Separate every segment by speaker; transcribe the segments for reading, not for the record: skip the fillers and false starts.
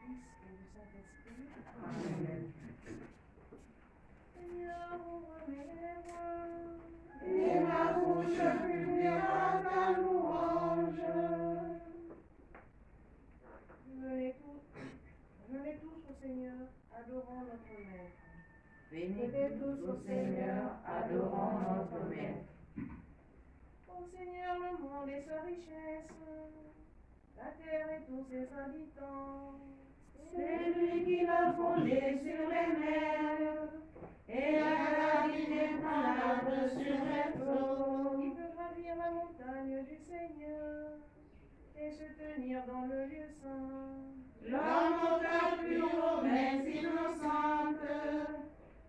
Speaker 1: Fils et du Saint-Esprit. Amen. Seigneur, ouvre mes lèvres, et ma bouche publiera ta louange. Venez tous au Seigneur, adorons notre Maître.
Speaker 2: Venez tous au Seigneur, adorons notre Maître.
Speaker 1: Ô Seigneur, le monde et sa richesse, la terre et tous ses habitants.
Speaker 2: C'est lui qui l'a fondé sur les mers et a gardé imparable sur les flots.
Speaker 1: Qui peut gravir la montagne du Seigneur et se tenir dans le lieu saint.
Speaker 2: L'homme au cœur pur, aux mains innocentes,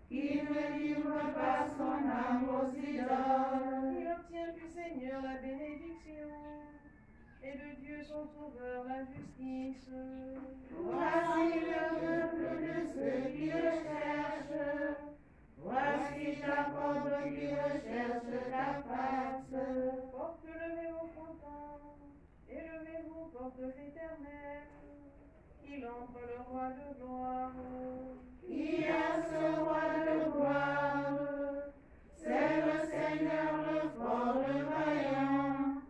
Speaker 2: qui ne livre pas son âme aux idoles.
Speaker 1: Il obtient du Seigneur la bénédiction et de Dieu son sauveur la justice.
Speaker 2: Voici le peuple de ceux qui le cherchent. Voici Jacob qui recherche ta face.
Speaker 1: Portes, levez-vous contents, élevez-vous, portes éternelles. Il entre le roi de gloire.
Speaker 2: Qui est ce roi de gloire? C'est le Seigneur le fort, le vaillant.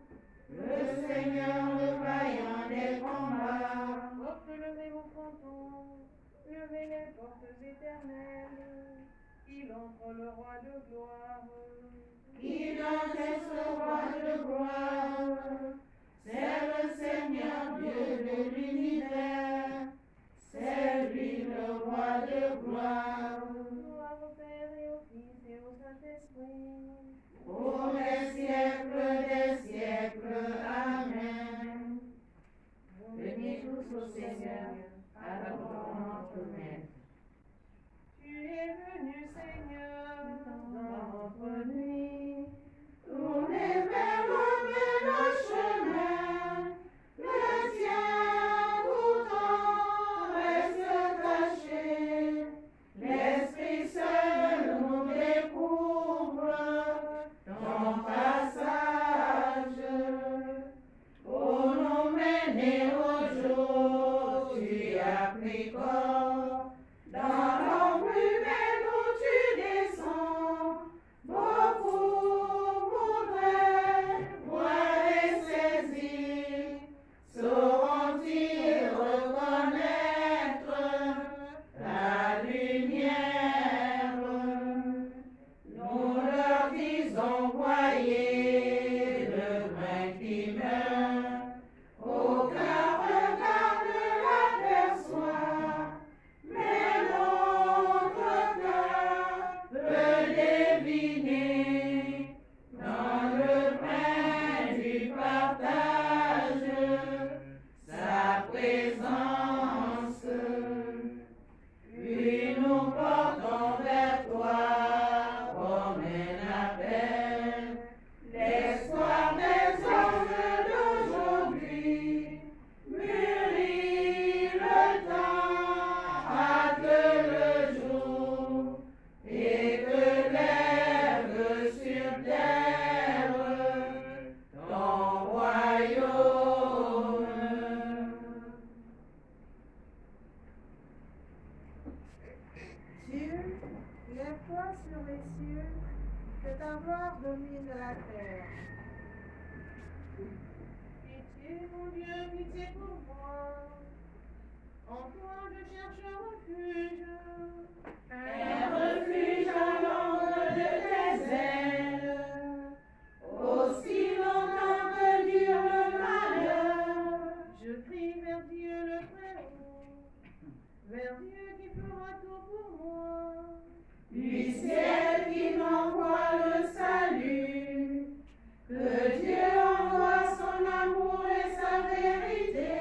Speaker 2: Le Seigneur le vaillant des combats.
Speaker 1: Portes, levez-vous contents, levez les portes éternelles. Il entre le roi de gloire.
Speaker 2: Qui donc est ce roi de gloire? C'est le Seigneur Dieu de l'univers. C'est lui le roi de gloire.
Speaker 1: Gloire au Père et au Fils et au Saint-Esprit.
Speaker 2: Pour les siècles des siècles. Amen. Venez tous au Seigneur, adorons notre Maître.
Speaker 1: Tu es venu, Seigneur, dans notre nuit.
Speaker 2: Tournez vers le chemin, le tien pourtant reste caché. L'Esprit seul nous découvre ton passage. Pour nous mener au jour, tu as pris corps. Dans l'ombre humaine où tu descends, beaucoup voudraient voir et saisir. Sauront-ils reconnaître la lumière? Nous leur disons, voyez le grain qui meurt. Aucun regard ne l'aperçoit, mais notre cœur peut deviner dans le pain du partage sa présence. Puis nous portons vers toi comme un appel, l'espoir des hommes d'aujourd'hui. Mûrit le temps, hâte le jour, et que lève sur terre ton royaume.
Speaker 3: Dieu, lève-toi sur les cieux, que ta gloire domine la terre.
Speaker 1: Pitié, mon Dieu, pitié pour moi. En toi je cherche refuge.
Speaker 2: Un refuge à l'ombre de tes ailes, aussi longtemps que dure le malheur.
Speaker 1: Je crie vers Dieu le Très-Haut, vers Dieu qui fera tout pour moi.
Speaker 2: Du ciel qui m'envoie le salut, que Dieu envoie son amour et sa vérité.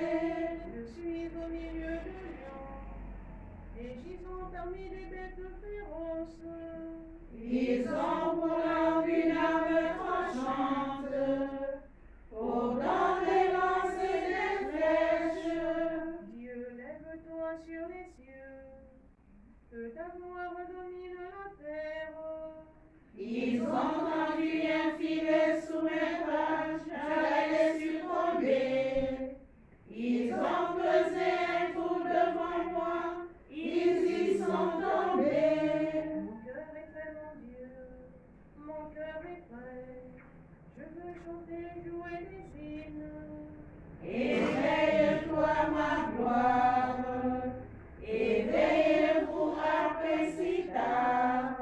Speaker 1: Je suis au milieu de lions, et gisant parmi les bêtes féroces.
Speaker 2: Éveille-toi ma gloire, éveillez-vous après si tard,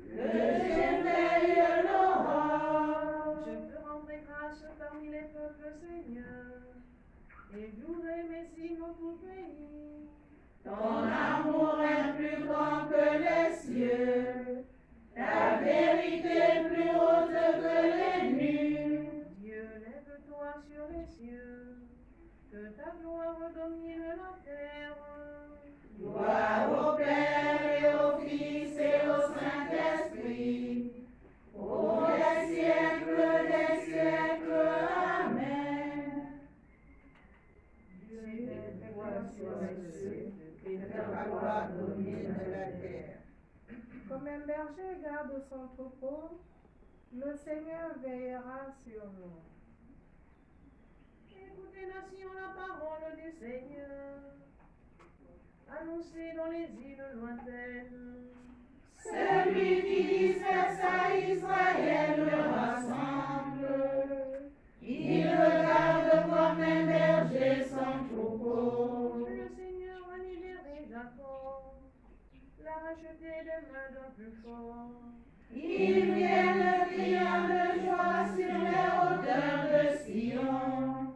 Speaker 2: que j'éveille l'aurore.
Speaker 1: Je te rendrai grâce parmi les peuples, Seigneur, et jouerai mes signes au tout pays.
Speaker 2: Ton amour est plus grand que les cieux, ta vérité plus haute que les nues.
Speaker 1: Dieu, lève-toi sur les cieux, que ta gloire domine la terre.
Speaker 2: Gloire au Père et au Fils et au Saint-Esprit, pour les siècles des siècles. Amen.
Speaker 3: Dieu lève-toi sur les cieux,
Speaker 2: Et ta gloire domine la terre.
Speaker 3: comme un berger garde son troupeau, le Seigneur veillera sur nous.
Speaker 1: Écoutez, nation, la parole du Seigneur, annoncée dans les îles lointaines.
Speaker 2: Celui qui disperse à Israël le rassemble. Il regarde comme un berger son troupeau.
Speaker 1: Le Seigneur a libéré Jacob, l'a racheté des mains d'un plus fort.
Speaker 2: Ils viennent criant de joie sur les hauteurs de Sion.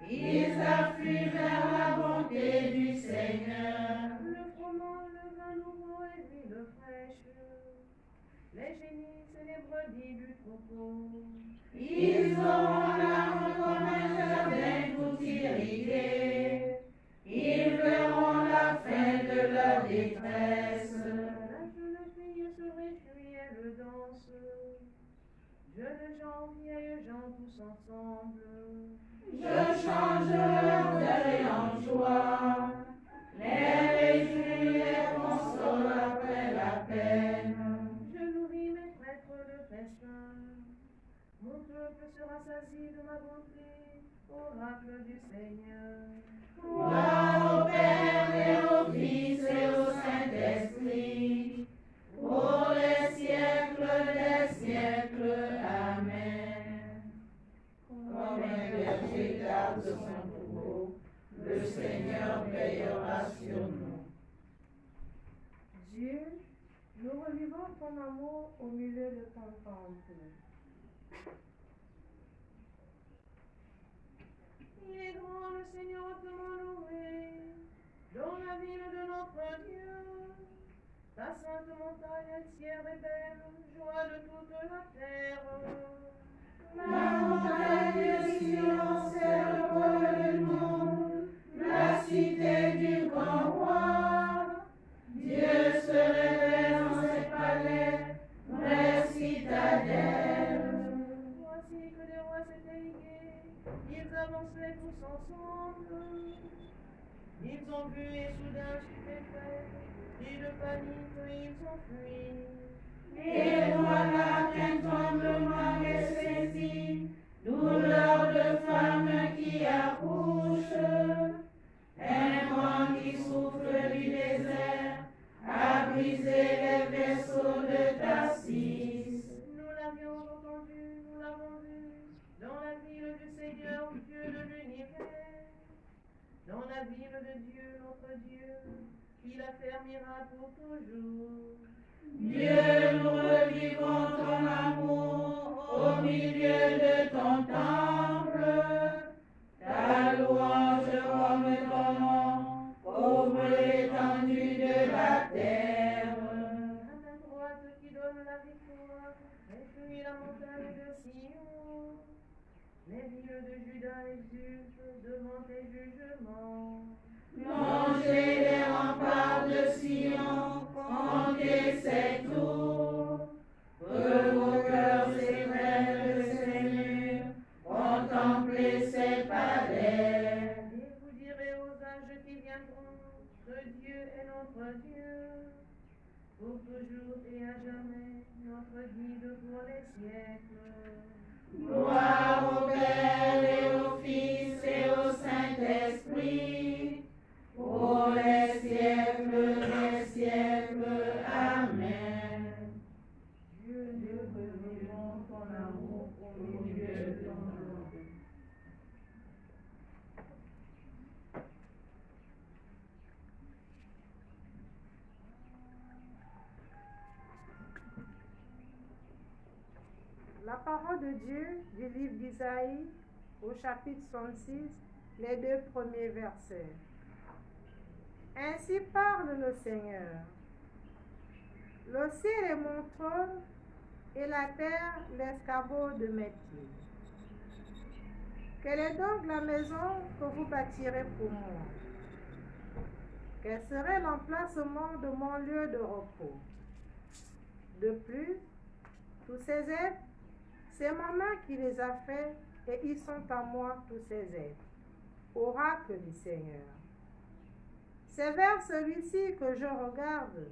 Speaker 2: Ils affluent vers la bonté du Seigneur.
Speaker 1: Le froment, le vin nouveau et l'huile fraîche, les génisses et les brebis du troupeau.
Speaker 2: Ils auront l'âme comme un jardin tout irrigué. Ils verront la fin de leur détresse.
Speaker 1: La jeune fille se réjouit, elle danse. Jeunes gens, vieilles gens, tous ensemble.
Speaker 2: Je change leur deuil en joie. Les réjouis, les console après la peine.
Speaker 1: Je nourris mes prêtres de festin. Mon peuple se rassasie de ma bonté, oracle du Seigneur.
Speaker 2: Gloire au Père et au Fils et au Saint-Esprit, pour les siècles des siècles. Amen. Comme un berger garde son troupeau, le Seigneur veillera sur nous.
Speaker 3: Dieu, nous revivons ton amour au milieu de ton temple.
Speaker 1: Il est grand, le Seigneur hautement loué, dans la ville de notre Dieu. Ta sainte montagne entière est belle, joie de toute la terre.
Speaker 2: La montagne de Sion, c'est le pôle du monde, la cité du grand roi. Dieu se révèle dans ses palais, vraie citadelle.
Speaker 1: Voici que les rois s'étaient ligués, ils avançaient tous ensemble. Ils ont vu et soudain stupéfaits, et de panique ils ont fui.
Speaker 2: Et voilà qu'un tremblement les saisit, douleur de femme qui accouche. Un vent qui souffle du désert a brisé les vaisseaux de Tarsis.
Speaker 1: Nous l'avions entendu, nous l'avons vu, dans la ville du Seigneur, Dieu de l'univers. Dans la ville de Dieu, notre Dieu, il affermira pour toujours.
Speaker 2: Dieu, nous revivons ton amour au milieu de ton temple. Ta louange comme ton nom couvre l'étendue de la terre.
Speaker 1: À ta droite qui donne la victoire, réjouis la montagne de Sion. Les villes de Juda exultent devant tes jugements.
Speaker 2: Longez les remparts de Sion, comptez ses tours. Que vos cœurs s'éveillent de ses murs, contemplez ses palais.
Speaker 1: Et vous direz aux âges qui viendront que Dieu est notre Dieu, pour toujours et à jamais, notre guide pour les siècles.
Speaker 2: Gloire au Père et au Fils et au Saint-Esprit, pour les siècles des siècles. Amen. Dieu, nous revivons ton amour au milieu de ton temple.
Speaker 3: La parole de Dieu du livre d'Isaïe au chapitre 66, les 2 premiers versets. Ainsi parle le Seigneur. Le ciel est mon trône et la terre l'escabeau de mes pieds. Quelle est donc la maison que vous bâtirez pour moi? Quel serait l'emplacement de mon lieu de repos? De plus, tous ces êtres, c'est ma main qui les a faits et ils sont à moi tous ces êtres. Oracle du Seigneur. C'est vers celui-ci que je regarde,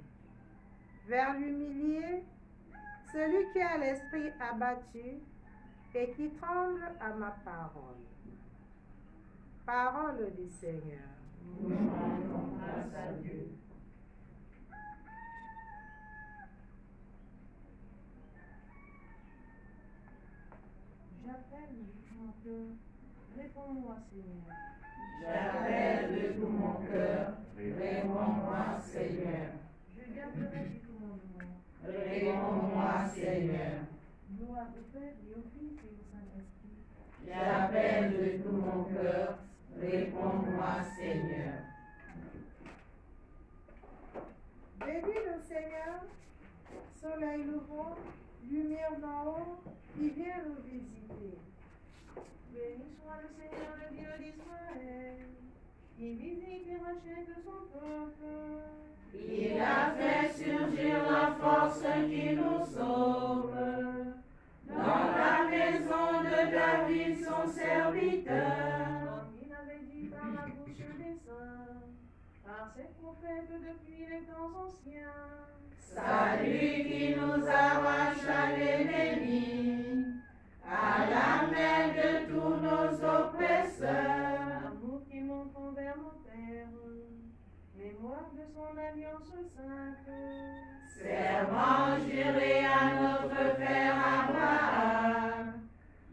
Speaker 3: vers l'humilié, celui qui a l'esprit abattu et qui tremble à ma parole. Parole du Seigneur.
Speaker 2: Nous rendons grâce à Dieu.
Speaker 1: J'appelle de tout mon cœur, réponds-moi Seigneur.
Speaker 2: J'appelle de tout mon cœur, réponds-moi Seigneur.
Speaker 1: Je garderai du commandement.
Speaker 2: Réponds-moi Seigneur.
Speaker 1: Gloire au Père et au Fils et au Saint-Esprit.
Speaker 2: J'appelle de tout mon cœur, réponds-moi Seigneur.
Speaker 3: Bénis le Seigneur, soleil levant, lumière d'en haut, qui vient nous visiter.
Speaker 1: Béni soit le Seigneur, le Dieu d'Israël, qui visite et rachète son peuple.
Speaker 2: Il a fait surgir la force qui nous sauve. Dans la maison de David, son serviteur.
Speaker 1: Comme il avait dit par la bouche des saints, par ses prophètes depuis les temps anciens.
Speaker 2: Salut qui nous arrache à l'ennemi, à la main de tous nos oppresseurs.
Speaker 1: L'amour qui monte envers nos pères, mémoire de son alliance sainte.
Speaker 2: Serment juré à notre père Abraham,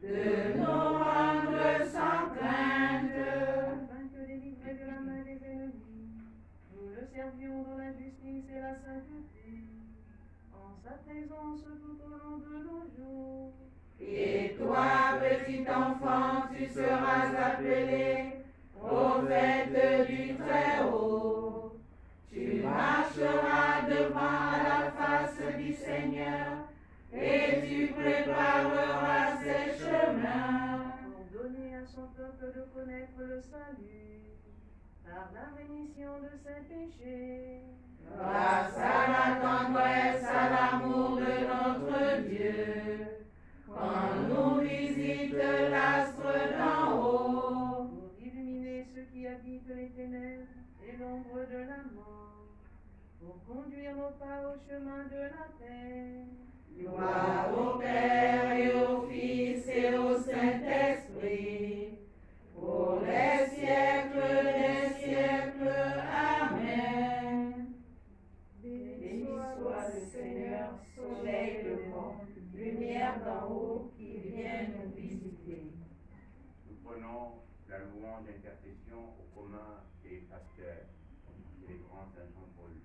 Speaker 2: de nous rendre sans crainte.
Speaker 1: Afin que délivrés de la main des ennemis, nous le servions dans la justice et la sainteté, en sa présence tout au long de nos jours.
Speaker 2: Et toi, petit enfant, tu seras appelé prophète du Très-Haut. Tu marcheras devant la face du Seigneur et tu prépareras ses chemins.
Speaker 1: Pour donner à son peuple de connaître le salut, par la rémission de ses péchés.
Speaker 2: Grâce à la tendresse, à l'amour de notre Dieu, quand nous visite l'astre d'en haut.
Speaker 1: Pour illuminer ceux qui habitent les ténèbres et l'ombre de la mort, pour conduire nos pas au chemin de la paix.
Speaker 2: Gloire au Père et au Fils et au Saint-Esprit, pour les siècles des siècles. Amen. Béni soit le Seigneur, soleil levant, lumière d'en haut qui vient nous visiter.
Speaker 4: Nous prenons la louange d'intercession au commun des pasteurs et des grands saints Jean-Paul II.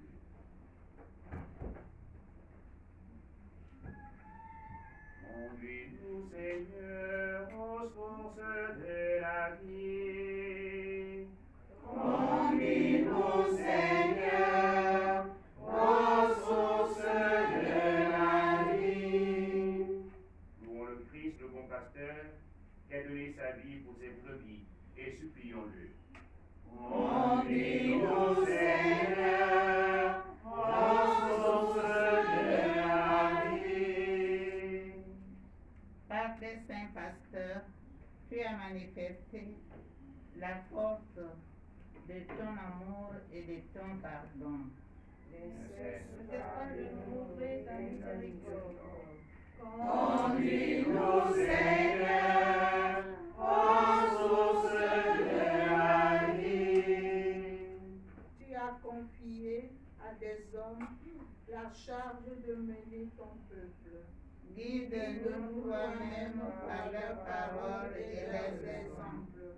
Speaker 4: Conduis-nous, Seigneur, aux sources de la vie.
Speaker 2: Conduis-nous, Seigneur, aux sources de la vie.
Speaker 4: Louons le Christ, le bon pasteur, qui a donné sa vie pour ses brebis, et supplions-le.
Speaker 2: Conduis-nous, Seigneur, aux sources de la vie.
Speaker 5: Par tes saints pasteurs, tu as manifesté la force de ton amour et de ton pardon.
Speaker 1: Ne cesse pas de nous montrer ta miséricorde.
Speaker 2: Conduis-nous, Seigneur, aux sources de la vie.
Speaker 6: Tu as confié à des hommes la charge de mener ton peuple.
Speaker 5: Guide-nous toi-même par leurs paroles et leurs exemples.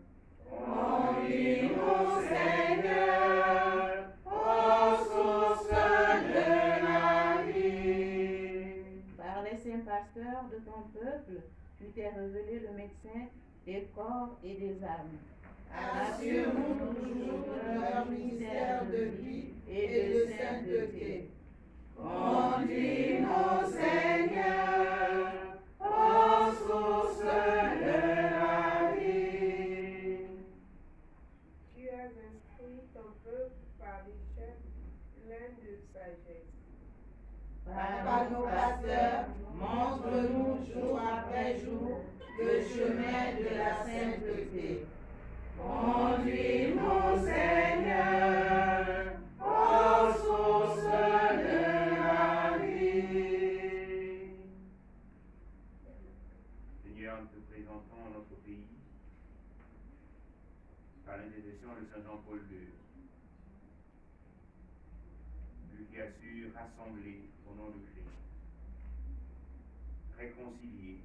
Speaker 2: Conduis-nous, Seigneur, aux sources de la vie.
Speaker 7: Par les saints pasteurs de ton
Speaker 5: peuple, tu t'es révélé le médecin des corps et des âmes.
Speaker 6: Assure-nous toujours de leur ministère de vie et de sainteté.
Speaker 2: Conduis-nous, Seigneur, aux sources de la vie.
Speaker 7: Tu as instruit ton peuple par les chefs pleins de sagesse.
Speaker 6: Par nos pasteurs, montre-nous jour après jour le chemin de la sainteté.
Speaker 2: Conduis-nous, Seigneur, aux sources de la vie.
Speaker 4: Seigneur, nous te présentons notre pays par l'intercession de Saint Jean-Paul II, lui qui a su rassembler au nom de Christ, réconcilier,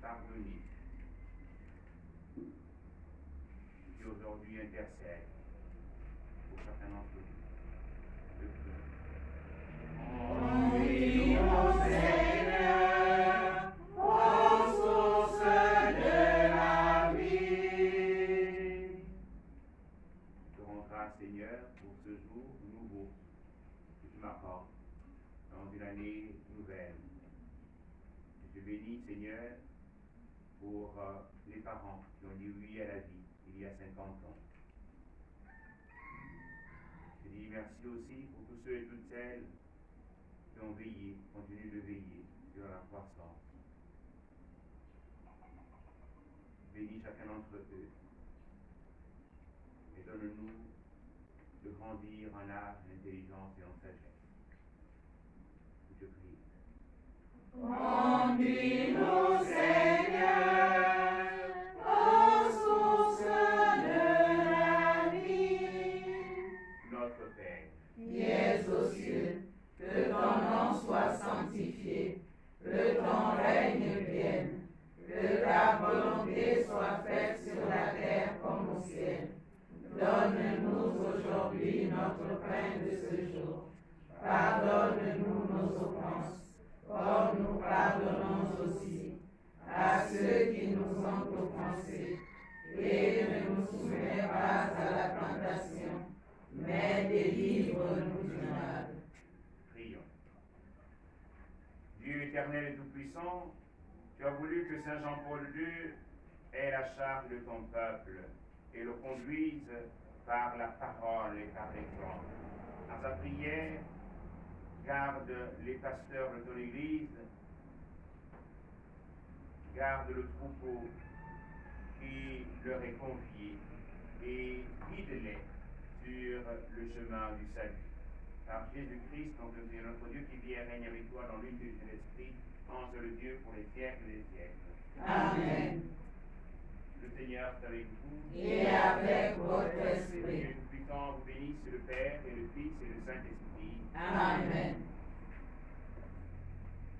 Speaker 4: pardonner, qui aujourd'hui intercède pour chacun d'entre nous.
Speaker 2: Conduis-nous, Seigneur, aux sources de la vie.
Speaker 4: Je te rends grâce, Seigneur, pour ce jour nouveau que tu m'apportes dans une année nouvelle. Je te bénis, Seigneur, pour les parents qui ont dit oui à la vie il y a 50 ans. Je dis merci aussi pour tous ceux et toutes celles qui ont veillé, continuent de veiller sur la croissance. Bénis chacun d'entre eux et donne-nous de grandir en âge, en intelligence et en sagesse. Je prie.
Speaker 2: Conduis-nous, Seigneur, aux sources de la vie.
Speaker 4: Notre Père,
Speaker 2: Qui es aux cieux, que ton nom soit sanctifié, que ton règne vienne, que ta volonté soit faite sur la terre comme au ciel. Donne-nous aujourd'hui notre pain de ce jour. Pardonne-nous nos offenses, comme nous pardonnons aussi à ceux qui nous ont offensés. Et ne nous soumets pas à la tentation, mais délivre-nous du mal.
Speaker 4: prions. Dieu éternel et tout-puissant, tu as voulu que Saint Jean-Paul II ait la charge de ton peuple et le conduise par la parole et par l'exemple. Dans sa prière, garde les pasteurs de ton Église, garde le troupeau qui leur est confié et guide-les sur le chemin du salut. Par Jésus-Christ, notre Dieu qui vit et règne avec toi dans l'unité de l'Esprit, en seul Dieu pour les siècles des siècles.
Speaker 2: Amen.
Speaker 4: Le Seigneur est avec vous.
Speaker 2: Et avec votre esprit.
Speaker 4: Dieu tout-puissant vous bénisse, le Père et le Fils et le Saint-Esprit.
Speaker 2: Amen.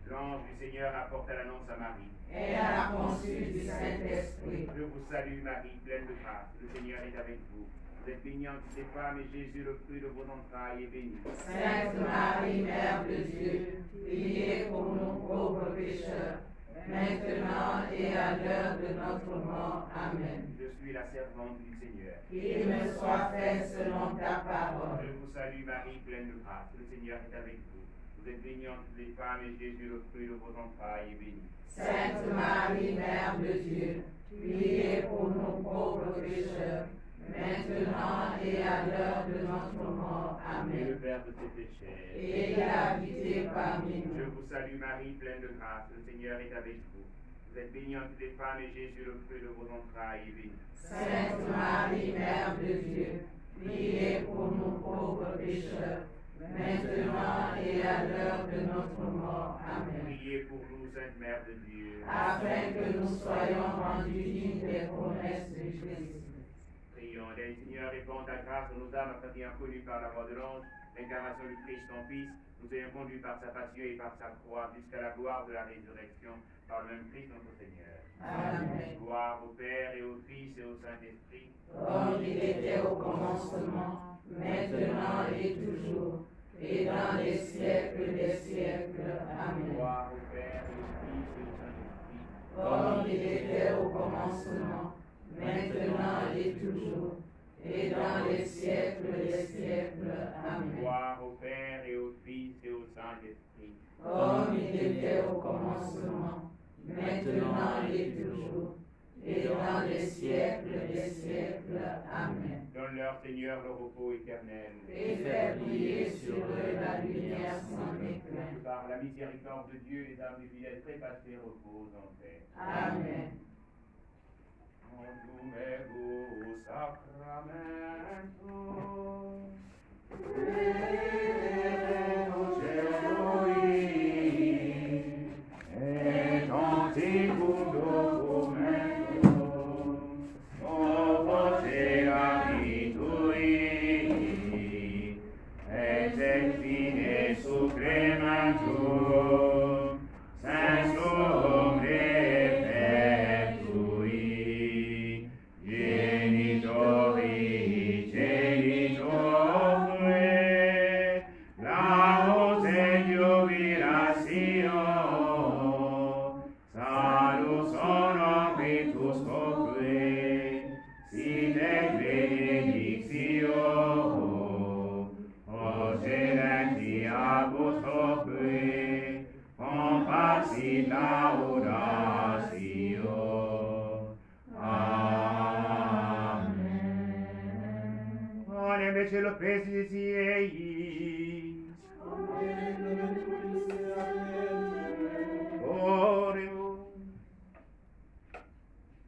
Speaker 4: L'ange du Seigneur apporte l'annonce à Marie.
Speaker 2: Et à la conçue du Saint-Esprit.
Speaker 4: Je vous salue Marie, pleine de grâce. Le Seigneur est avec vous. Vous êtes bénie entre toutes les femmes et Jésus, le fruit de vos entrailles, est béni.
Speaker 2: Sainte Marie, Mère de Dieu, priez pour nous pauvres pécheurs, maintenant et à l'heure de notre mort. Amen.
Speaker 4: Je suis la servante du Seigneur.
Speaker 2: Qu'il me soit fait selon ta parole.
Speaker 4: Je vous salue Marie, pleine de grâce. Le Seigneur est avec vous. Vous êtes bénie entre toutes les femmes et Jésus, le fruit de vos entrailles, est béni.
Speaker 2: Sainte Marie, Mère de Dieu, priez pour nous pauvres pécheurs, maintenant et à l'heure de notre mort.
Speaker 4: Et le
Speaker 2: Amen.
Speaker 4: Père de ses péchés.
Speaker 2: Et il a habité parmi
Speaker 4: Je
Speaker 2: nous.
Speaker 4: vous salue Marie, pleine de grâce. Le Seigneur est avec vous. Vous êtes bénie entre toutes les femmes et Jésus, le fruit de vos entrailles, est béni.
Speaker 2: Sainte Marie, Mère de Dieu, priez pour nous pauvres pécheurs, maintenant et à l'heure de notre mort. Amen.
Speaker 4: Priez pour nous, Sainte Mère de Dieu.
Speaker 2: Afin que nous soyons rendus dignes des promesses de Christ.
Speaker 4: Prions, les Seigneur, répand ta grâce à nos âmes, afin qu'ayant connu par la voix de l'ange l'incarnation du Christ, ton Fils, nous ayons conduit par sa passion et par sa croix jusqu'à la gloire de la résurrection, par le même Christ notre Seigneur.
Speaker 2: Amen.
Speaker 4: Gloire au Père et au Fils et au Saint-Esprit.
Speaker 2: Comme il était au commencement, maintenant et toujours, et dans les siècles des siècles. Amen.
Speaker 4: Gloire au Père et au Fils et au Saint-Esprit.
Speaker 2: comme il était au commencement, maintenant et toujours, et dans les siècles des siècles. Amen.
Speaker 4: Gloire au Père et au Fils et au Saint-Esprit.
Speaker 2: Comme il était au commencement, maintenant et toujours, et dans les siècles des siècles. Amen.
Speaker 4: Donne-leur, Seigneur, le repos éternel.
Speaker 2: Et fais briller sur eux la lumière sans éclat.
Speaker 4: Que par la miséricorde de Dieu, les âmes des fidèles trépassés reposent en paix.
Speaker 2: Amen.
Speaker 4: Contum ego sacramentum. Et anticum documentum, novos eabitui, et fine suprematum, sensum refectui, genitori genitore, laus et jubilatio, salus honor vitus coque, sit et benedictio, procedenti abus coque, compassit laudatio. Amen. On invece lo pesi eis. Oremus.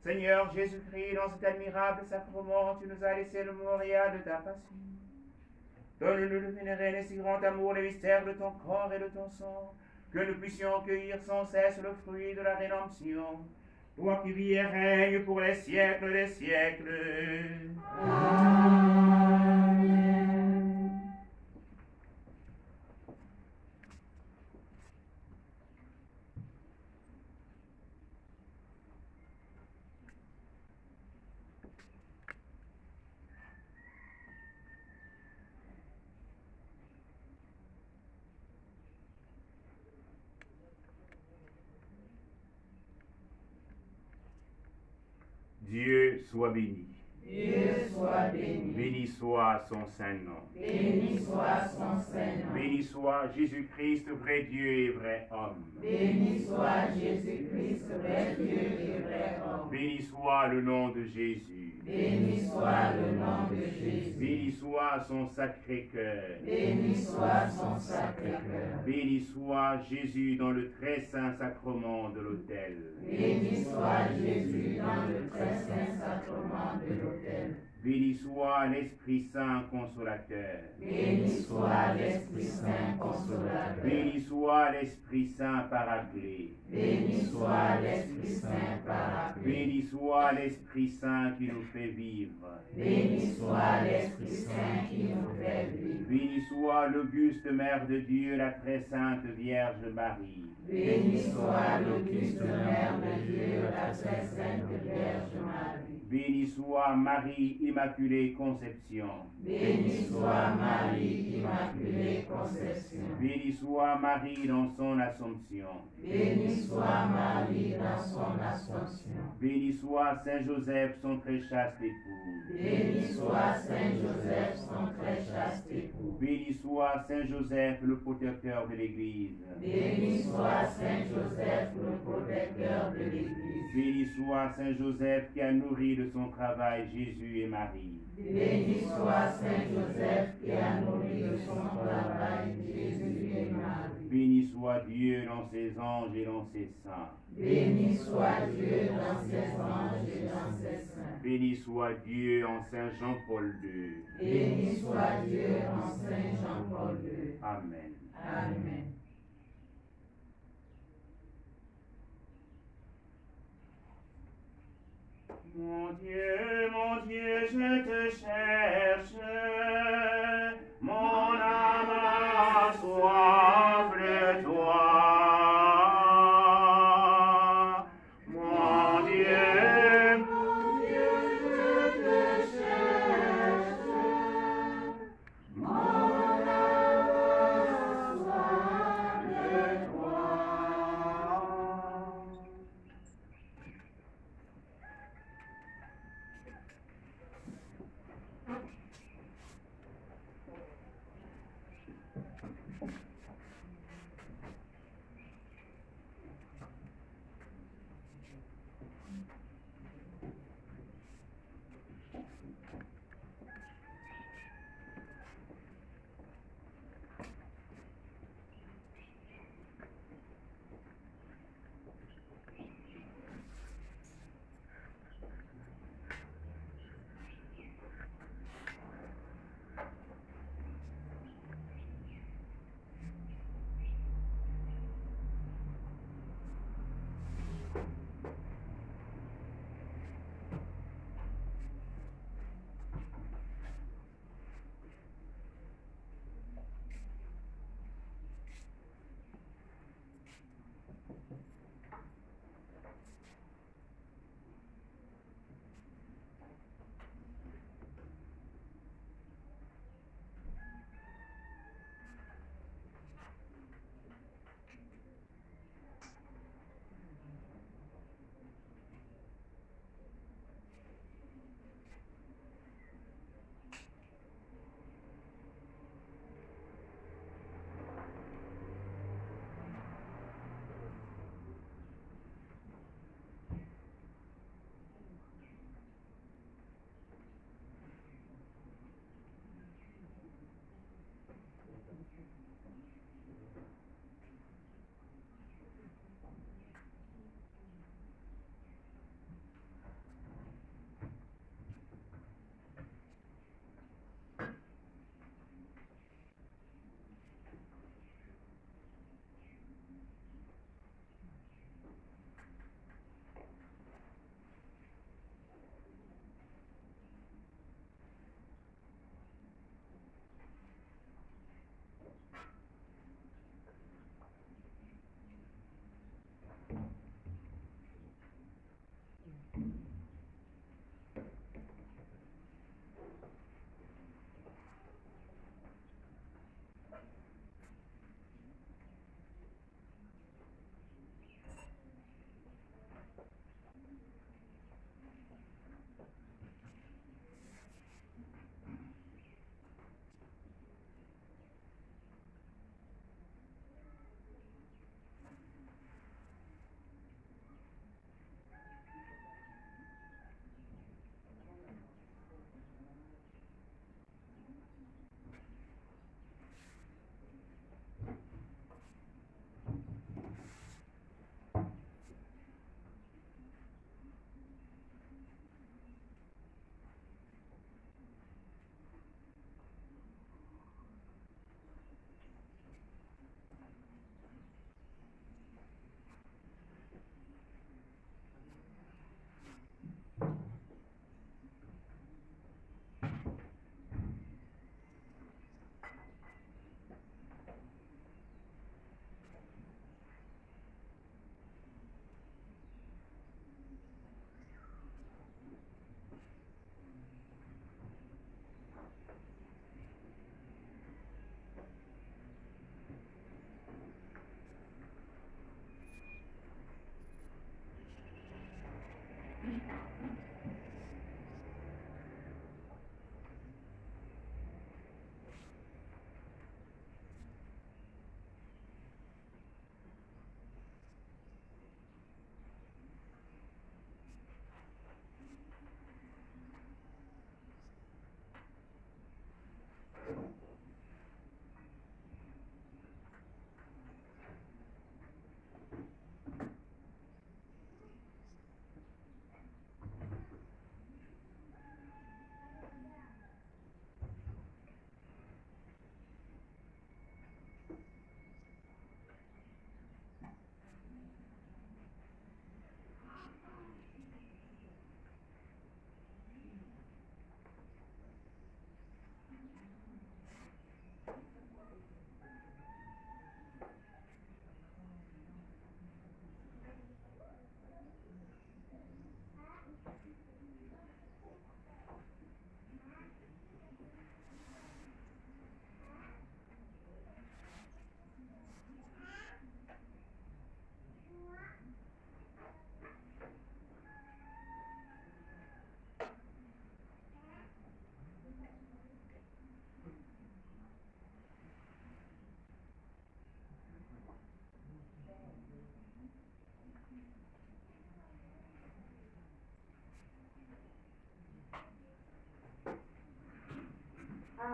Speaker 4: Seigneur Jésus-Christ, dans cet admirable sacrement, tu nous as laissé le memorial de ta passion. Donne-nous de vénérer avec si grand amour les mystères de ton corps et de ton sang, que nous puissions cueillir sans cesse le fruit de la rédemption. Toi qui vis et règnes pour les siècles des siècles.
Speaker 2: Amen.
Speaker 4: Dieu soit béni.
Speaker 2: Dieu soit béni.
Speaker 4: Béni soit son saint nom.
Speaker 2: Béni soit son Saint-Nom.
Speaker 4: Béni soit Jésus-Christ, vrai Dieu et vrai homme.
Speaker 2: Béni soit Jésus-Christ, vrai Dieu et vrai homme.
Speaker 4: Béni soit le nom de Jésus.
Speaker 2: Béni soit le nom de Jésus.
Speaker 4: Béni soit son sacré cœur.
Speaker 2: Béni soit son sacré-cœur.
Speaker 4: Béni soit Jésus dans le très saint sacrement de l'autel.
Speaker 2: Béni soit Jésus dans le très saint sacrement de l'autel.
Speaker 4: Béni soit l'Esprit Saint consolateur.
Speaker 2: Béni soit l'Esprit Saint consolateur.
Speaker 4: Béni soit l'Esprit Saint paraclet.
Speaker 2: Béni soit l'Esprit Saint paraclet.
Speaker 4: Béni soit l'Esprit Saint qui nous fait vivre.
Speaker 2: Béni soit l'Esprit Saint qui nous fait vivre.
Speaker 4: Béni soit l'auguste Mère de Dieu, la très sainte Vierge Marie.
Speaker 2: Béni soit l'auguste Mère de Dieu, la très sainte Vierge Marie.
Speaker 4: Béni soit Marie Immaculée Conception.
Speaker 2: Béni soit Marie Immaculée Conception.
Speaker 4: Béni soit Marie dans son Assomption.
Speaker 2: Béni soit Marie dans son Assomption.
Speaker 4: Béni soit Saint Joseph, son très chaste époux.
Speaker 2: Béni soit Saint Joseph, son très chaste époux.
Speaker 4: Béni soit Saint Joseph, le protecteur de l'Église.
Speaker 2: Béni soit Saint Joseph, le protecteur de l'Église.
Speaker 4: Béni soit Saint Joseph qui a nourri de son travail Jésus et Marie.
Speaker 2: Béni soit Saint Joseph qui a nourri de son travail Jésus et Marie.
Speaker 4: Béni soit Dieu dans ses anges et dans ses saints.
Speaker 2: Béni soit Dieu dans ses anges et dans ses saints.
Speaker 4: Béni soit Dieu en Saint Jean-Paul II.
Speaker 2: Béni soit Dieu en Saint Jean-Paul II.
Speaker 4: Amen.
Speaker 2: Amen.
Speaker 4: Mon Dieu, je te cherche. Mon âme a soif de toi. Mon Dieu,
Speaker 2: je te cherche. Mon âme a soif de toi.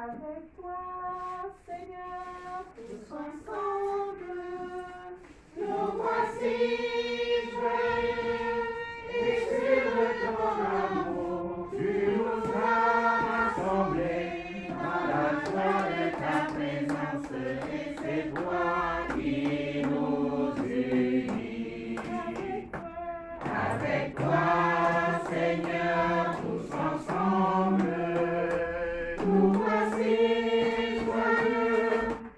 Speaker 3: avec toi, Seigneur, tous ensemble.
Speaker 2: Nous voici joyeux et sûrs de ton amour. Tu nous as rassemblés dans la joie de ta présence et c'est toi qui nous unis. Avec toi, Seigneur, tous ensemble. Nous voici joyeux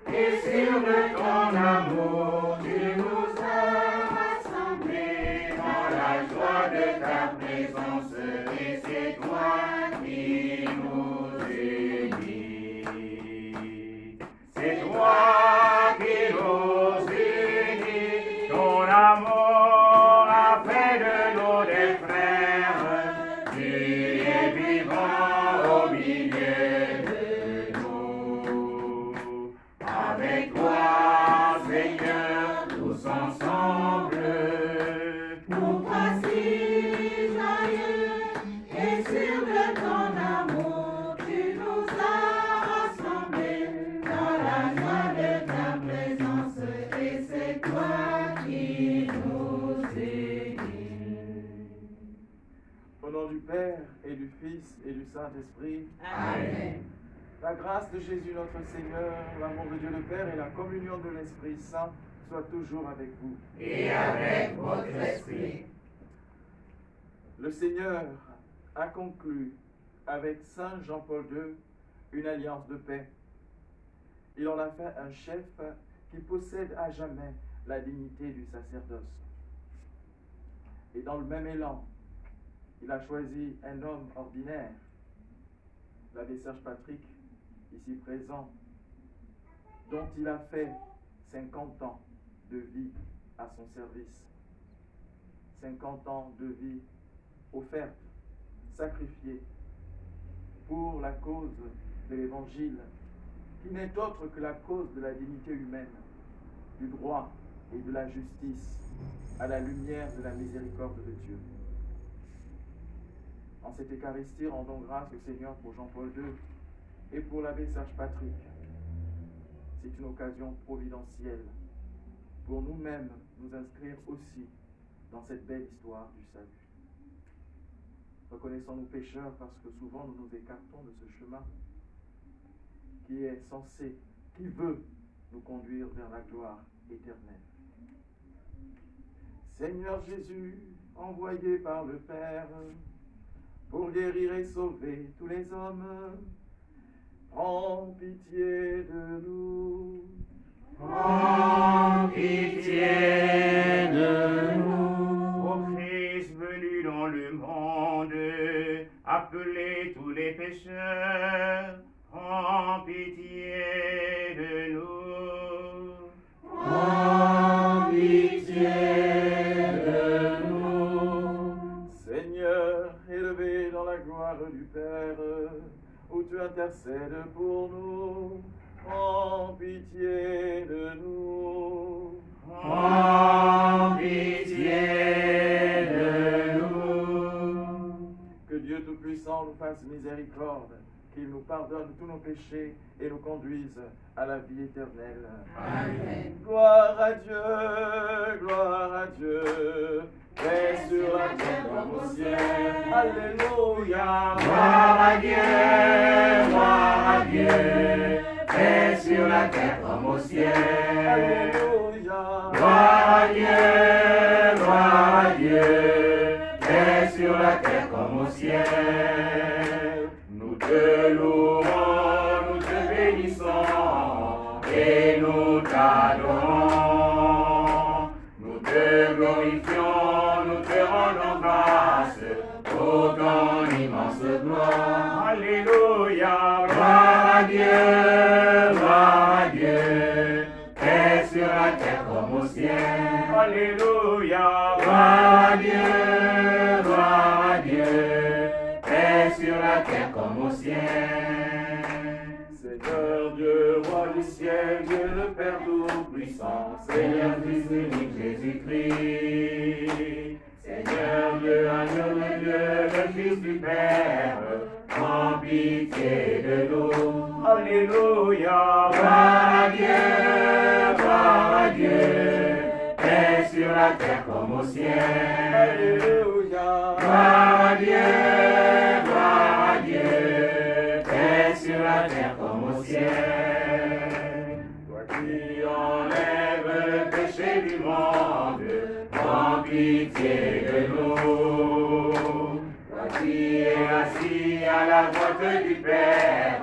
Speaker 2: et sûrs de ton amour. Tu nous as rassemblés dans la joie de ta présence et c'est toi qui nous unis. C'est toi qui nous unis. Ton amour a fait de nous des frères. Tu es vivant au milieu de nous. Avec toi, Seigneur, tous ensemble, nous voici joyeux et sûrs de ton amour. Tu nous as rassemblés dans la joie de ta présence et c'est toi qui nous unis.
Speaker 8: Au nom du Père et du Fils et du Saint-Esprit,
Speaker 5: Amen.
Speaker 8: la grâce de Jésus notre Seigneur, l'amour de Dieu le Père et la communion de l'Esprit Saint soient toujours avec vous.
Speaker 2: Et avec votre esprit.
Speaker 8: Le Seigneur a conclu avec Saint Jean-Paul II une alliance de paix. Il en a fait un chef qui possède à jamais la dignité du sacerdoce. Et dans le même élan, il a choisi un homme ordinaire, l'abbé Serge Patrick, ici présent, dont il a fait 50 ans de vie à son service. 50 ans de vie offerte, sacrifiée pour la cause de l'Évangile, qui n'est autre que la cause de la dignité humaine, du droit et de la justice, à la lumière de la miséricorde de Dieu. En cette Eucharistie, rendons grâce au Seigneur pour Jean-Paul II et pour l'abbé Serge Patrick. C'est une occasion providentielle pour nous-mêmes nous inscrire aussi dans cette belle histoire du salut. Reconnaissons-nous pécheurs parce que souvent nous nous écartons de ce chemin qui est censé, qui veut nous conduire vers la gloire éternelle. Seigneur Jésus, envoyé par le Père pour guérir et sauver tous les hommes, prends pitié de nous.
Speaker 2: Prends pitié de nous.
Speaker 4: Ô Christ venu dans le monde, appelez tous les pécheurs, prends pitié de nous.
Speaker 2: Prends pitié de nous.
Speaker 8: Seigneur, élevé dans la gloire du Père, où tu intercèdes pour nous, prends pitié de nous.
Speaker 2: Prends pitié de nous.
Speaker 8: Que Dieu Tout-Puissant nous fasse miséricorde, qu'il nous pardonne tous nos péchés et nous conduise à la vie éternelle.
Speaker 2: Amen.
Speaker 8: Gloire à Dieu, gloire à Dieu, paix sur la terre comme au ciel. Alléluia.
Speaker 2: Gloire à Dieu, gloire à Dieu, paix sur la terre comme au ciel.
Speaker 8: Alléluia.
Speaker 2: Gloire à Dieu, paix sur la terre comme au ciel.
Speaker 8: Nous te louons, nous te bénissons et nous t'adorons. Nous te glorifions, nous te rendons grâce pour ton immense gloire. Alléluia.
Speaker 2: Gloire à Dieu, paix sur la terre comme au ciel.
Speaker 8: Alléluia.
Speaker 2: Gloire à Dieu, paix sur la terre comme au ciel.
Speaker 8: Seigneur Dieu, roi du ciel, Dieu le Père Tout-Puissant,
Speaker 2: Seigneur Fils unique Jésus-Christ.
Speaker 8: Seigneur Dieu, agneau de Dieu, le Fils du
Speaker 4: Père, prends pitié de nous. Alléluia. Gloire à Dieu, paix sur la terre comme au ciel. Alléluia. Gloire à Dieu, paix sur la terre comme au ciel. Toi qui enlèves le péché du monde, prends pitié de nous. Toi qui es assis à la droite du Père,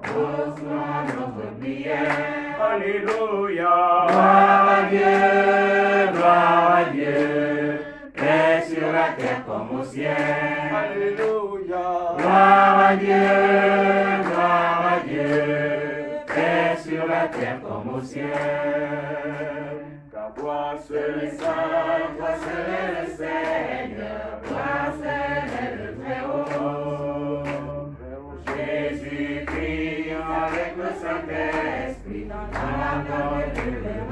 Speaker 4: reçois notre prière. Alléluia. Gloire à Dieu, paix sur la terre comme au ciel. Alléluia. Gloire à Dieu, paix sur la terre comme au ciel. Car toi seul est saint, toi seul est le Seigneur, toi seul est le Très-Haut. Jésus-Christ avec le Saint-Esprit, dans la gloire de l'éternel.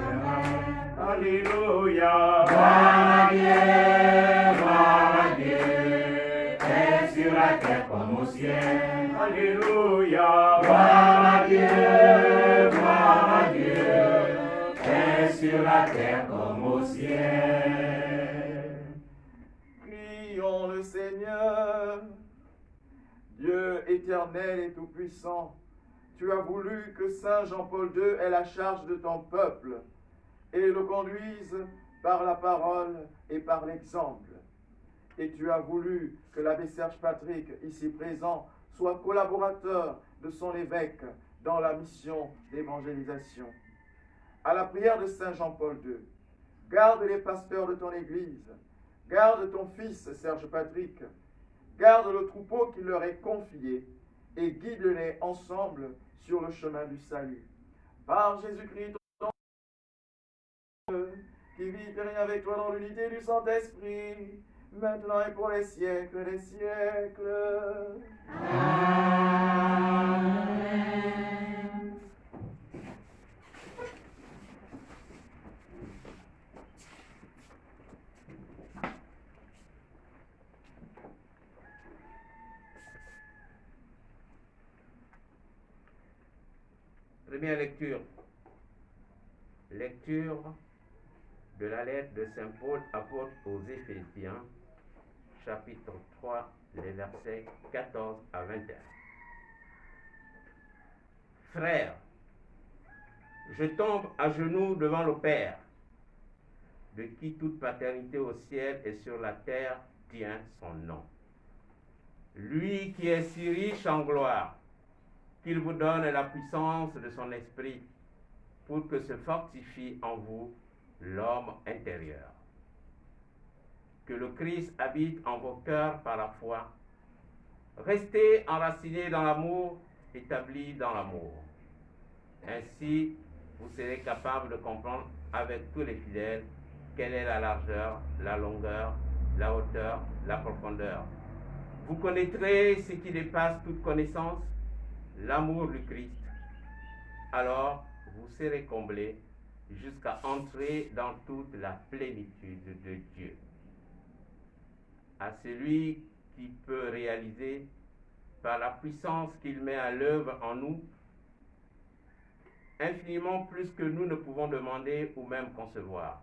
Speaker 4: Alléluia. Gloire à Dieu, paix sur la terre comme au ciel. Alléluia. Gloire à Dieu, paix sur la terre comme au ciel.
Speaker 8: Prions le Seigneur. Dieu éternel et tout-puissant, tu as voulu que Saint Jean-Paul II ait la charge de ton peuple et le conduise par la parole et par l'exemple. Et tu as voulu que l'abbé Serge Patrick, ici présent, soit collaborateur de son évêque dans la mission d'évangélisation. À la prière de Saint Jean-Paul II, garde les pasteurs de ton Église, garde ton fils Serge Patrick, garde le troupeau qui leur est confié et guide-les ensemble sur le chemin du salut. Par Jésus-Christ, ton Dieu, qui vit et règne avec toi dans l'unité du Saint-Esprit, maintenant et pour les siècles des siècles.
Speaker 2: Amen.
Speaker 9: Première lecture. Lecture de la lettre de Saint Paul apôtre aux Éphésiens, chapitre 3, les versets 14 à 21. Frères, je tombe à genoux devant le Père, de qui toute paternité au ciel et sur la terre tient son nom. Lui qui est si riche en gloire, qu'il vous donne la puissance de son esprit pour que se fortifie en vous l'homme intérieur. Que le Christ habite en vos cœurs par la foi. Restez enracinés dans l'amour, établis dans l'amour. Ainsi, vous serez capables de comprendre avec tous les fidèles quelle est la largeur, la longueur, la hauteur, la profondeur. Vous connaîtrez ce qui dépasse toute connaissance, l'amour du Christ. Alors, vous serez comblés jusqu'à entrer dans toute la plénitude de Dieu. À celui qui peut réaliser, par la puissance qu'il met à l'œuvre en nous, infiniment plus que nous ne pouvons demander ou même concevoir.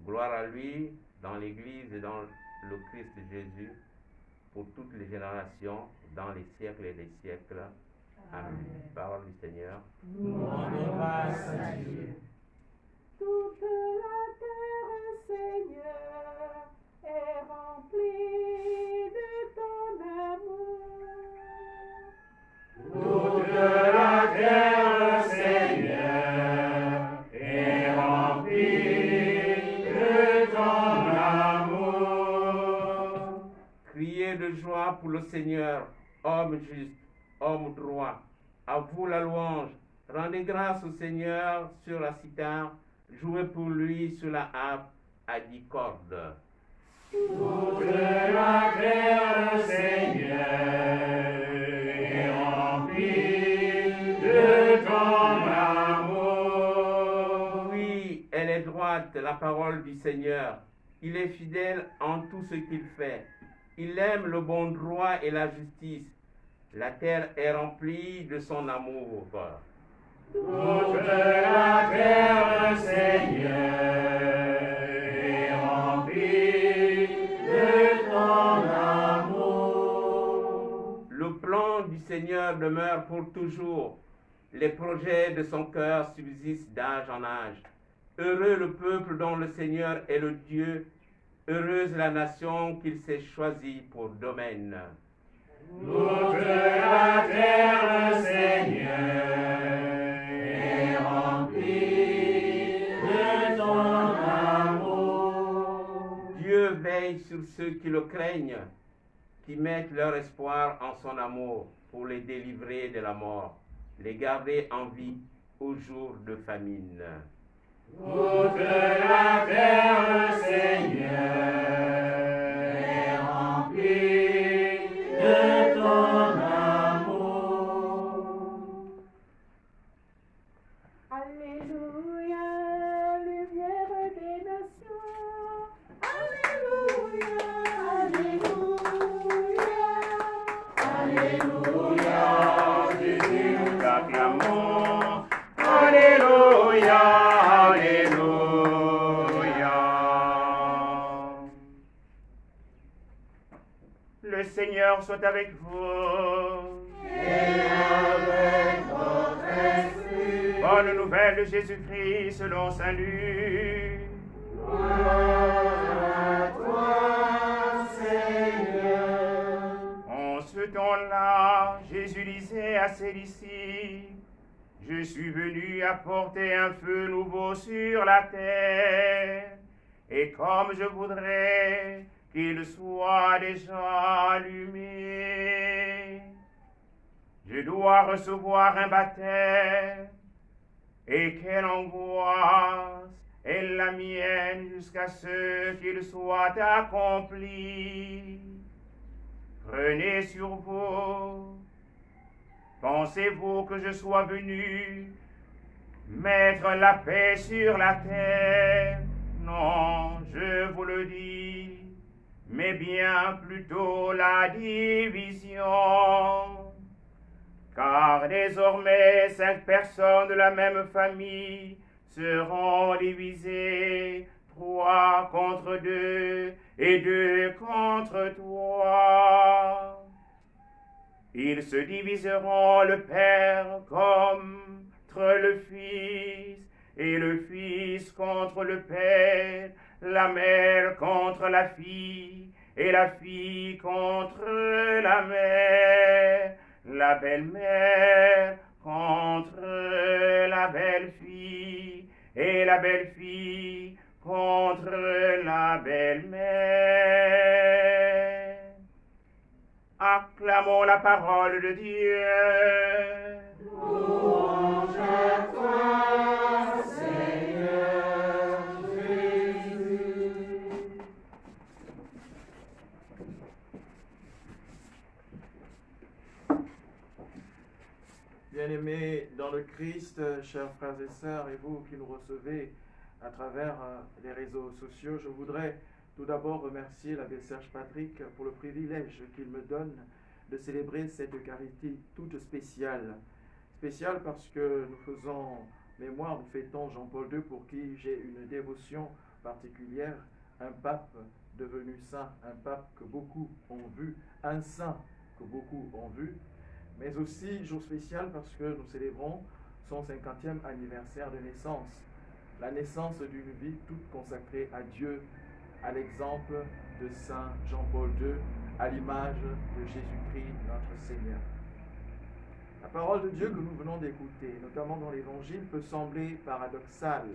Speaker 9: Gloire à lui dans l'Église et dans le Christ Jésus, pour toutes les générations, dans les siècles et les siècles. Amen. Parole du Seigneur.
Speaker 2: Nous rendons grâce à Dieu.
Speaker 3: Toute la terre, Seigneur, est remplie de ton amour.
Speaker 4: Toute la terre, Seigneur, est remplie de ton amour.
Speaker 9: Criez de joie pour le Seigneur, homme juste, homme droit. À vous la louange. Rendez grâce au Seigneur sur la cithare. Jouez pour lui sur la harpe à 10 cordes.
Speaker 4: Toute la terre, Seigneur, est remplie de ton amour.
Speaker 9: Oui, elle est droite, la parole du Seigneur. Il est fidèle en tout ce qu'il fait. Il aime le bon droit et la justice. La terre est remplie de son amour.
Speaker 2: Toute la terre, Seigneur, est remplie de ton amour.
Speaker 9: Le plan du Seigneur demeure pour toujours. Les projets de son cœur subsistent d'âge en âge. Heureux le peuple dont le Seigneur est le Dieu. Heureuse la nation qu'il s'est choisie pour domaine.
Speaker 2: Toute la terre, Seigneur, est remplie de ton amour.
Speaker 9: Dieu veille sur ceux qui le craignent, qui mettent leur espoir en son amour pour les délivrer de la mort, les garder en vie au jour de famine.
Speaker 2: Toute la terre, Seigneur, est remplie de ton amour.
Speaker 3: Alléluia, lumière des nations. Alléluia, alléluia,
Speaker 2: Alléluia, Jésus, nous t'acclamons.
Speaker 4: Alléluia, Alléluia. Le Seigneur soit avec vous.
Speaker 2: Et avec votre esprit.
Speaker 4: Bonne nouvelle de Jésus-Christ selon saint Luc.
Speaker 2: Gloire à toi, Seigneur.
Speaker 4: En ce temps-là, Jésus disait à ses disciples, je suis venu apporter un feu nouveau sur la terre, et comme je voudrais qu'il soit déjà allumé, je dois recevoir un baptême, et quelle angoisse est la mienne jusqu'à ce qu'il soit accompli. Prenez sur vous. Pensez-vous que je sois venu mettre la paix sur la terre? Non, je vous le dis, mais bien plutôt la division. Car désormais 5 personnes de la même famille seront divisées, 3 contre 2 et 2 contre 3. Ils se diviseront le Père contre le Fils, et le Fils contre le Père, la mère contre la fille, et la fille contre la mère, la belle-mère contre la belle-fille, et la belle-fille contre la belle-mère. Acclamons la parole de Dieu.
Speaker 2: Louange à toi, Seigneur Jésus.
Speaker 8: Bien-aimés dans le Christ, chers frères et sœurs, et vous qui nous recevez à travers les réseaux sociaux, je voudrais tout d'abord remercier l'abbé Serge Patrick pour le privilège qu'il me donne de célébrer cette Eucharistie toute spéciale. Spéciale parce que nous faisons mémoire, nous fêtons Jean-Paul II pour qui j'ai une dévotion particulière, un pape devenu saint, un pape que beaucoup ont vu, un saint que beaucoup ont vu, mais aussi jour spécial parce que nous célébrons son 50e anniversaire de naissance, la naissance d'une vie toute consacrée à Dieu, à l'exemple de Saint Jean-Paul II, à l'image de Jésus-Christ, notre Seigneur. La parole de Dieu que nous venons d'écouter, notamment dans l'Évangile, peut sembler paradoxale,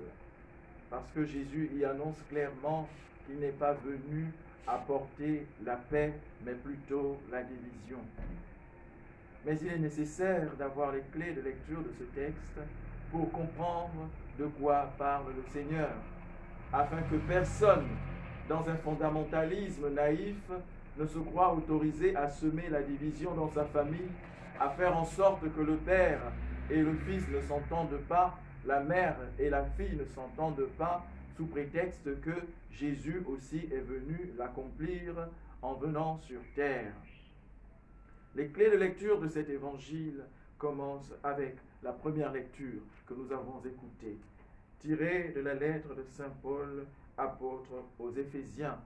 Speaker 8: parce que Jésus y annonce clairement qu'il n'est pas venu apporter la paix, mais plutôt la division. Mais il est nécessaire d'avoir les clés de lecture de ce texte pour comprendre de quoi parle le Seigneur, afin que personne, dans un fondamentalisme naïf, ne se croit autorisé à semer la division dans sa famille, à faire en sorte que le père et le fils ne s'entendent pas, la mère et la fille ne s'entendent pas, sous prétexte que Jésus aussi est venu l'accomplir en venant sur terre. Les clés de lecture de cet évangile commencent avec la première lecture que nous avons écoutée, tirée de la lettre de Saint Paul, apôtre aux Éphésiens,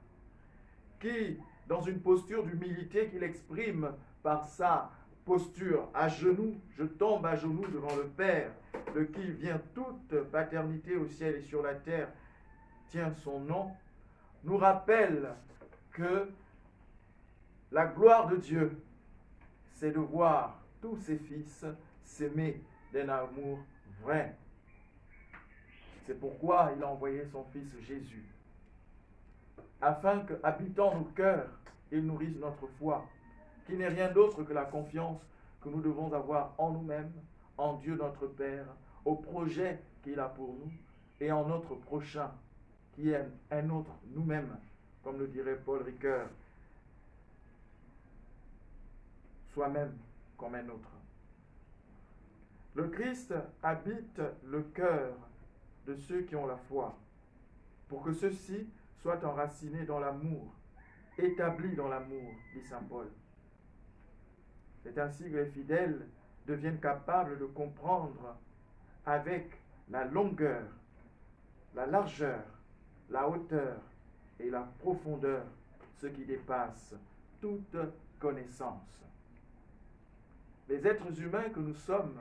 Speaker 8: qui, dans une posture d'humilité qu'il exprime par sa posture à genoux, je tombe à genoux devant le Père, de qui vient toute paternité au ciel et sur la terre, tient son nom, nous rappelle que la gloire de Dieu, c'est de voir tous ses fils s'aimer d'un amour vrai. C'est pourquoi il a envoyé son Fils Jésus, afin que, habitant nos cœurs, il nourrisse notre foi, qui n'est rien d'autre que la confiance que nous devons avoir en nous-mêmes, en Dieu notre Père, au projet qu'il a pour nous, et en notre prochain, qui est un autre nous-mêmes, comme le dirait Paul Ricoeur, soi-même comme un autre. Le Christ habite le cœur de ceux qui ont la foi, pour que ceux-ci soient enracinés dans l'amour, établis dans l'amour, dit saint Paul. C'est ainsi que les fidèles deviennent capables de comprendre avec la longueur, la largeur, la hauteur et la profondeur ce qui dépasse toute connaissance. Les êtres humains que nous sommes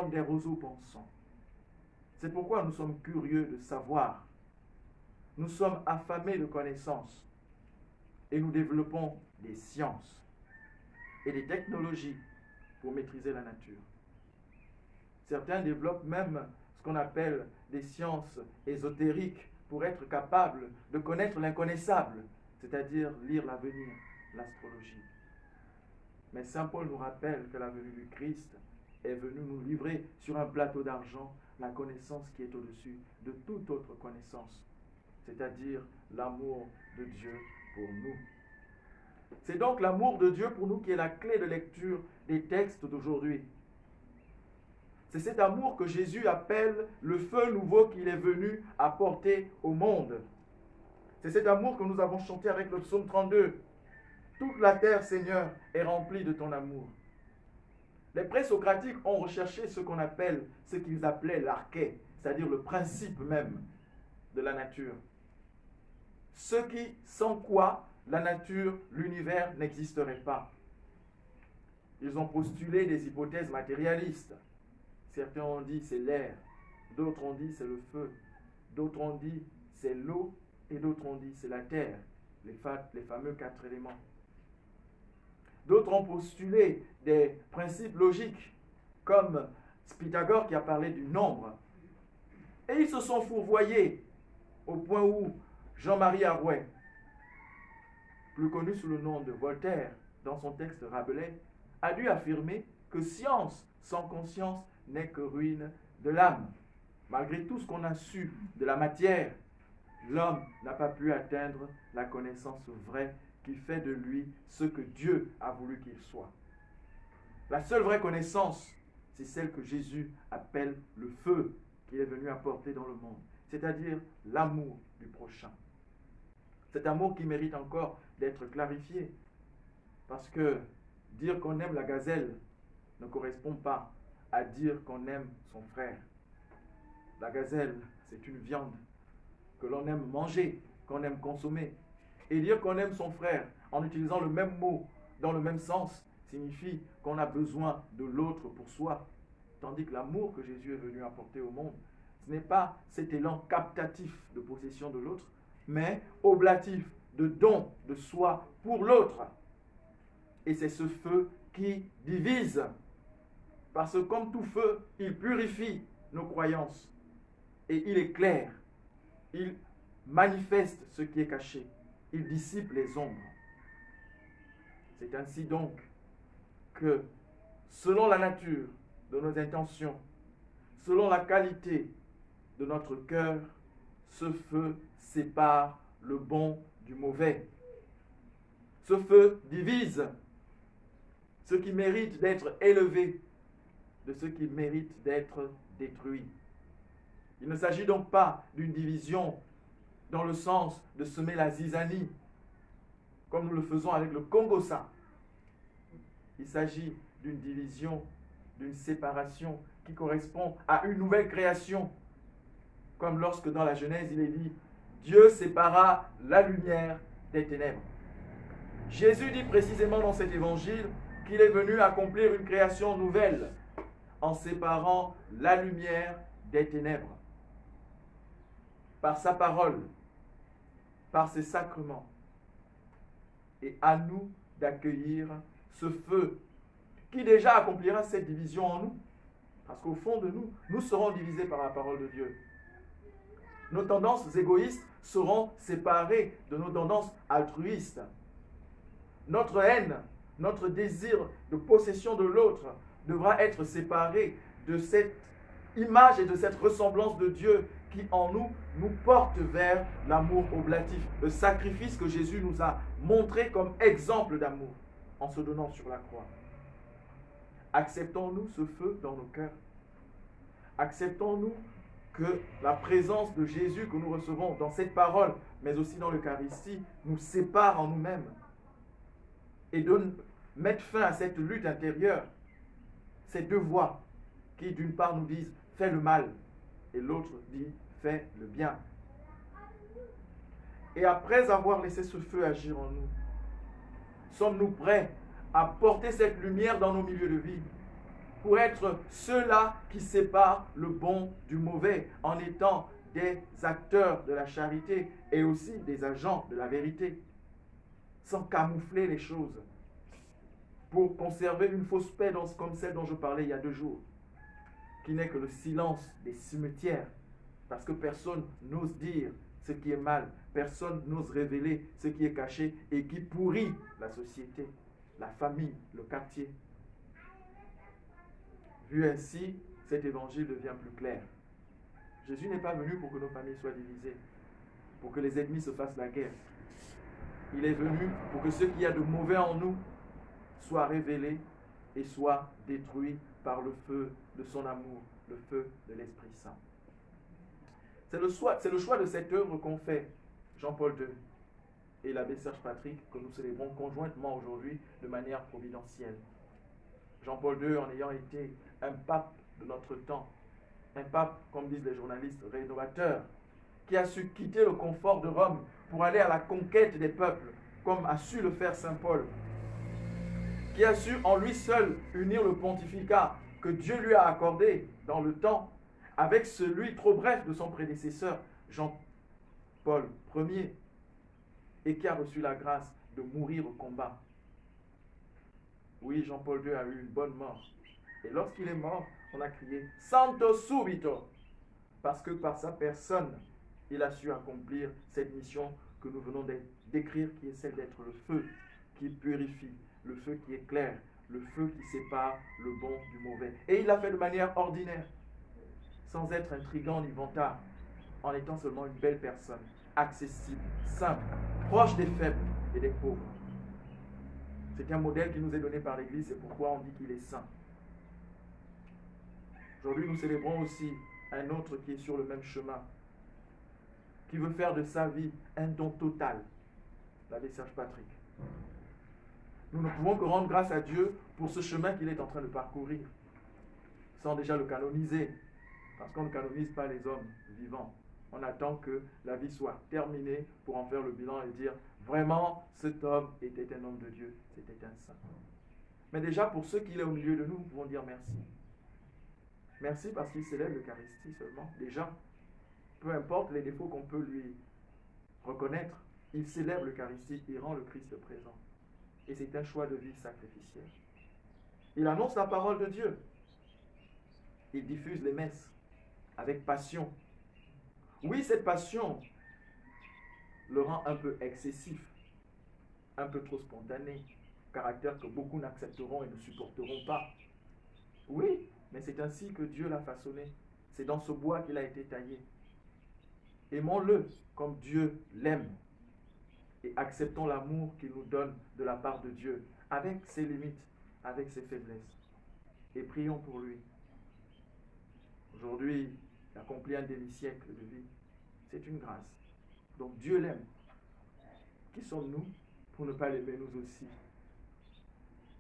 Speaker 8: des roseaux pensants. C'est pourquoi nous sommes curieux de savoir. Nous sommes affamés de connaissances et nous développons des sciences et des technologies pour maîtriser la nature. Certains développent même ce qu'on appelle des sciences ésotériques pour être capables de connaître l'inconnaissable, c'est-à-dire lire l'avenir, l'astrologie. Mais saint Paul nous rappelle que la venue du Christ est venue nous livrer sur un plateau d'argent la connaissance qui est au-dessus de toute autre connaissance, c'est-à-dire l'amour de Dieu pour nous. C'est donc l'amour de Dieu pour nous qui est la clé de lecture des textes d'aujourd'hui. C'est cet amour que Jésus appelle le feu nouveau qu'il est venu apporter au monde. C'est cet amour que nous avons chanté avec le psaume 32. Toute la terre, Seigneur, est remplie de ton amour. Les présocratiques ont recherché ce qu'ils appelaient l'arché, c'est-à-dire le principe même de la nature. Sans quoi la nature, l'univers n'existerait pas. Ils ont postulé des hypothèses matérialistes. Certains ont dit c'est l'air, d'autres ont dit c'est le feu, d'autres ont dit c'est l'eau et d'autres ont dit c'est la terre, les fameux 4 éléments. D'autres ont postulé des principes logiques, comme Pythagore qui a parlé du nombre. Et ils se sont fourvoyés au point où Jean-Marie Arouet, plus connu sous le nom de Voltaire, dans son texte Rabelais, a dû affirmer que science sans conscience n'est que ruine de l'âme. Malgré tout ce qu'on a su de la matière, l'homme n'a pas pu atteindre la connaissance vraie qui fait de lui ce que Dieu a voulu qu'il soit. La seule vraie connaissance, c'est celle que Jésus appelle le feu qu'il est venu apporter dans le monde, c'est-à-dire l'amour du prochain. Cet amour qui mérite encore d'être clarifié, parce que dire qu'on aime la gazelle ne correspond pas à dire qu'on aime son frère. La gazelle, c'est une viande que l'on aime manger, qu'on aime consommer. Et dire qu'on aime son frère en utilisant le même mot dans le même sens signifie qu'on a besoin de l'autre pour soi. Tandis que l'amour que Jésus est venu apporter au monde, ce n'est pas cet élan captatif de possession de l'autre, mais oblatif de don de soi pour l'autre. Et c'est ce feu qui divise. Parce que comme tout feu, il purifie nos croyances. Et il éclaire. Il manifeste ce qui est caché. Il dissipe les ombres. C'est ainsi donc que, selon la nature de nos intentions, selon la qualité de notre cœur, ce feu sépare le bon du mauvais. Ce feu divise ce qui mérite d'être élevé de ce qui mérite d'être détruit. Il ne s'agit donc pas d'une division dans le sens de semer la zizanie, comme nous le faisons avec le Congo-Ça. Il s'agit d'une division, d'une séparation qui correspond à une nouvelle création. Comme lorsque dans la Genèse, il est dit, Dieu sépara la lumière des ténèbres. Jésus dit précisément dans cet évangile qu'il est venu accomplir une création nouvelle en séparant la lumière des ténèbres. Par sa parole, par ses sacrements. Et à nous d'accueillir ce feu qui déjà accomplira cette division en nous. Parce qu'au fond de nous, nous serons divisés par la parole de Dieu. Nos tendances égoïstes seront séparées de nos tendances altruistes. Notre haine, notre désir de possession de l'autre devra être séparé de cette image et de cette ressemblance de Dieu qui en nous nous porte vers l'amour oblatif, le sacrifice que Jésus nous a montré comme exemple d'amour en se donnant sur la croix. Acceptons-nous ce feu dans nos cœurs. Acceptons-nous que la présence de Jésus que nous recevons dans cette parole, mais aussi dans l'Eucharistie, nous sépare en nous-mêmes et de mettre fin à cette lutte intérieure, ces deux voix qui d'une part nous disent « fais le mal » et l'autre dit « fais le bien ». Et après avoir laissé ce feu agir en nous, sommes-nous prêts à porter cette lumière dans nos milieux de vie pour être ceux-là qui séparent le bon du mauvais en étant des acteurs de la charité et aussi des agents de la vérité, sans camoufler les choses, pour conserver une fausse paix comme celle dont je parlais il y a 2 jours, qui n'est que le silence des cimetières, parce que personne n'ose dire ce qui est mal, personne n'ose révéler ce qui est caché et qui pourrit la société, la famille, le quartier. Vu ainsi, cet évangile devient plus clair. Jésus n'est pas venu pour que nos familles soient divisées, pour que les ennemis se fassent la guerre. Il est venu pour que ce qu'il y a de mauvais en nous soit révélé et soit détruit par le feu de son amour, le feu de l'Esprit Saint. C'est le choix de cette œuvre qu'ont fait Jean-Paul II et l'abbé Serge Patrick, que nous célébrons conjointement aujourd'hui de manière providentielle. Jean-Paul II, en ayant été un pape de notre temps, un pape, comme disent les journalistes, rénovateur, qui a su quitter le confort de Rome pour aller à la conquête des peuples, comme a su le faire Saint Paul, qui a su en lui seul unir le pontificat que Dieu lui a accordé dans le temps avec celui trop bref de son prédécesseur, Jean-Paul Ier, et qui a reçu la grâce de mourir au combat. Oui, Jean-Paul II a eu une bonne mort. Et lorsqu'il est mort, on a crié « Santo subito » parce que par sa personne, il a su accomplir cette mission que nous venons d'écrire, qui est celle d'être le feu qui purifie, le feu qui est clair, le feu qui sépare le bon du mauvais. Et il l'a fait de manière ordinaire, sans être intrigant ni vantard, en étant seulement une belle personne, accessible, simple, proche des faibles et des pauvres. C'est un modèle qui nous est donné par l'Église, c'est pourquoi on dit qu'il est saint. Aujourd'hui, nous célébrons aussi un autre qui est sur le même chemin, qui veut faire de sa vie un don total, l'abbé Serge Patrick. Nous ne pouvons que rendre grâce à Dieu pour ce chemin qu'il est en train de parcourir, sans déjà le canoniser, parce qu'on ne canonise pas les hommes vivants. On attend que la vie soit terminée pour en faire le bilan et dire vraiment, cet homme était un homme de Dieu, c'était un saint. Mais déjà, pour ceux qu'il est au milieu de nous, nous pouvons dire merci. Merci parce qu'il célèbre l'Eucharistie seulement. Déjà, peu importe les défauts qu'on peut lui reconnaître, il célèbre l'Eucharistie, il rend le Christ présent. Et c'est un choix de vie sacrificiel. Il annonce la parole de Dieu. Il diffuse les messes avec passion. Oui, cette passion le rend un peu excessif, un peu trop spontané, caractère que beaucoup n'accepteront et ne supporteront pas. Oui, mais c'est ainsi que Dieu l'a façonné. C'est dans ce bois qu'il a été taillé. Aimons-le comme Dieu l'aime. Et acceptons l'amour qu'il nous donne de la part de Dieu, avec ses limites, avec ses faiblesses. Et prions pour lui. Aujourd'hui, il accomplit un demi-siècle de vie. C'est une grâce. Donc Dieu l'aime. Qui sommes-nous pour ne pas l'aimer nous aussi.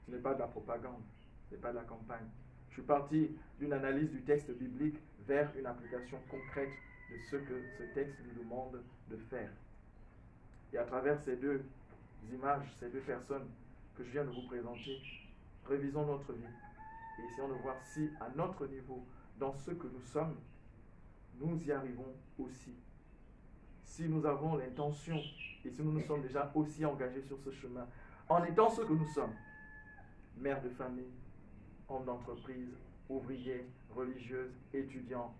Speaker 8: Ce n'est pas de la propagande, ce n'est pas de la campagne. Je suis parti d'une analyse du texte biblique vers une application concrète de ce que ce texte nous demande de faire. Et à travers ces deux images, ces deux personnes que je viens de vous présenter, révisons notre vie et essayons de voir si, à notre niveau, dans ce que nous sommes, nous y arrivons aussi. Si nous avons l'intention et si nous nous sommes déjà aussi engagés sur ce chemin, en étant ce que nous sommes, mère de famille, homme d'entreprise, ouvrier, religieuse, étudiant,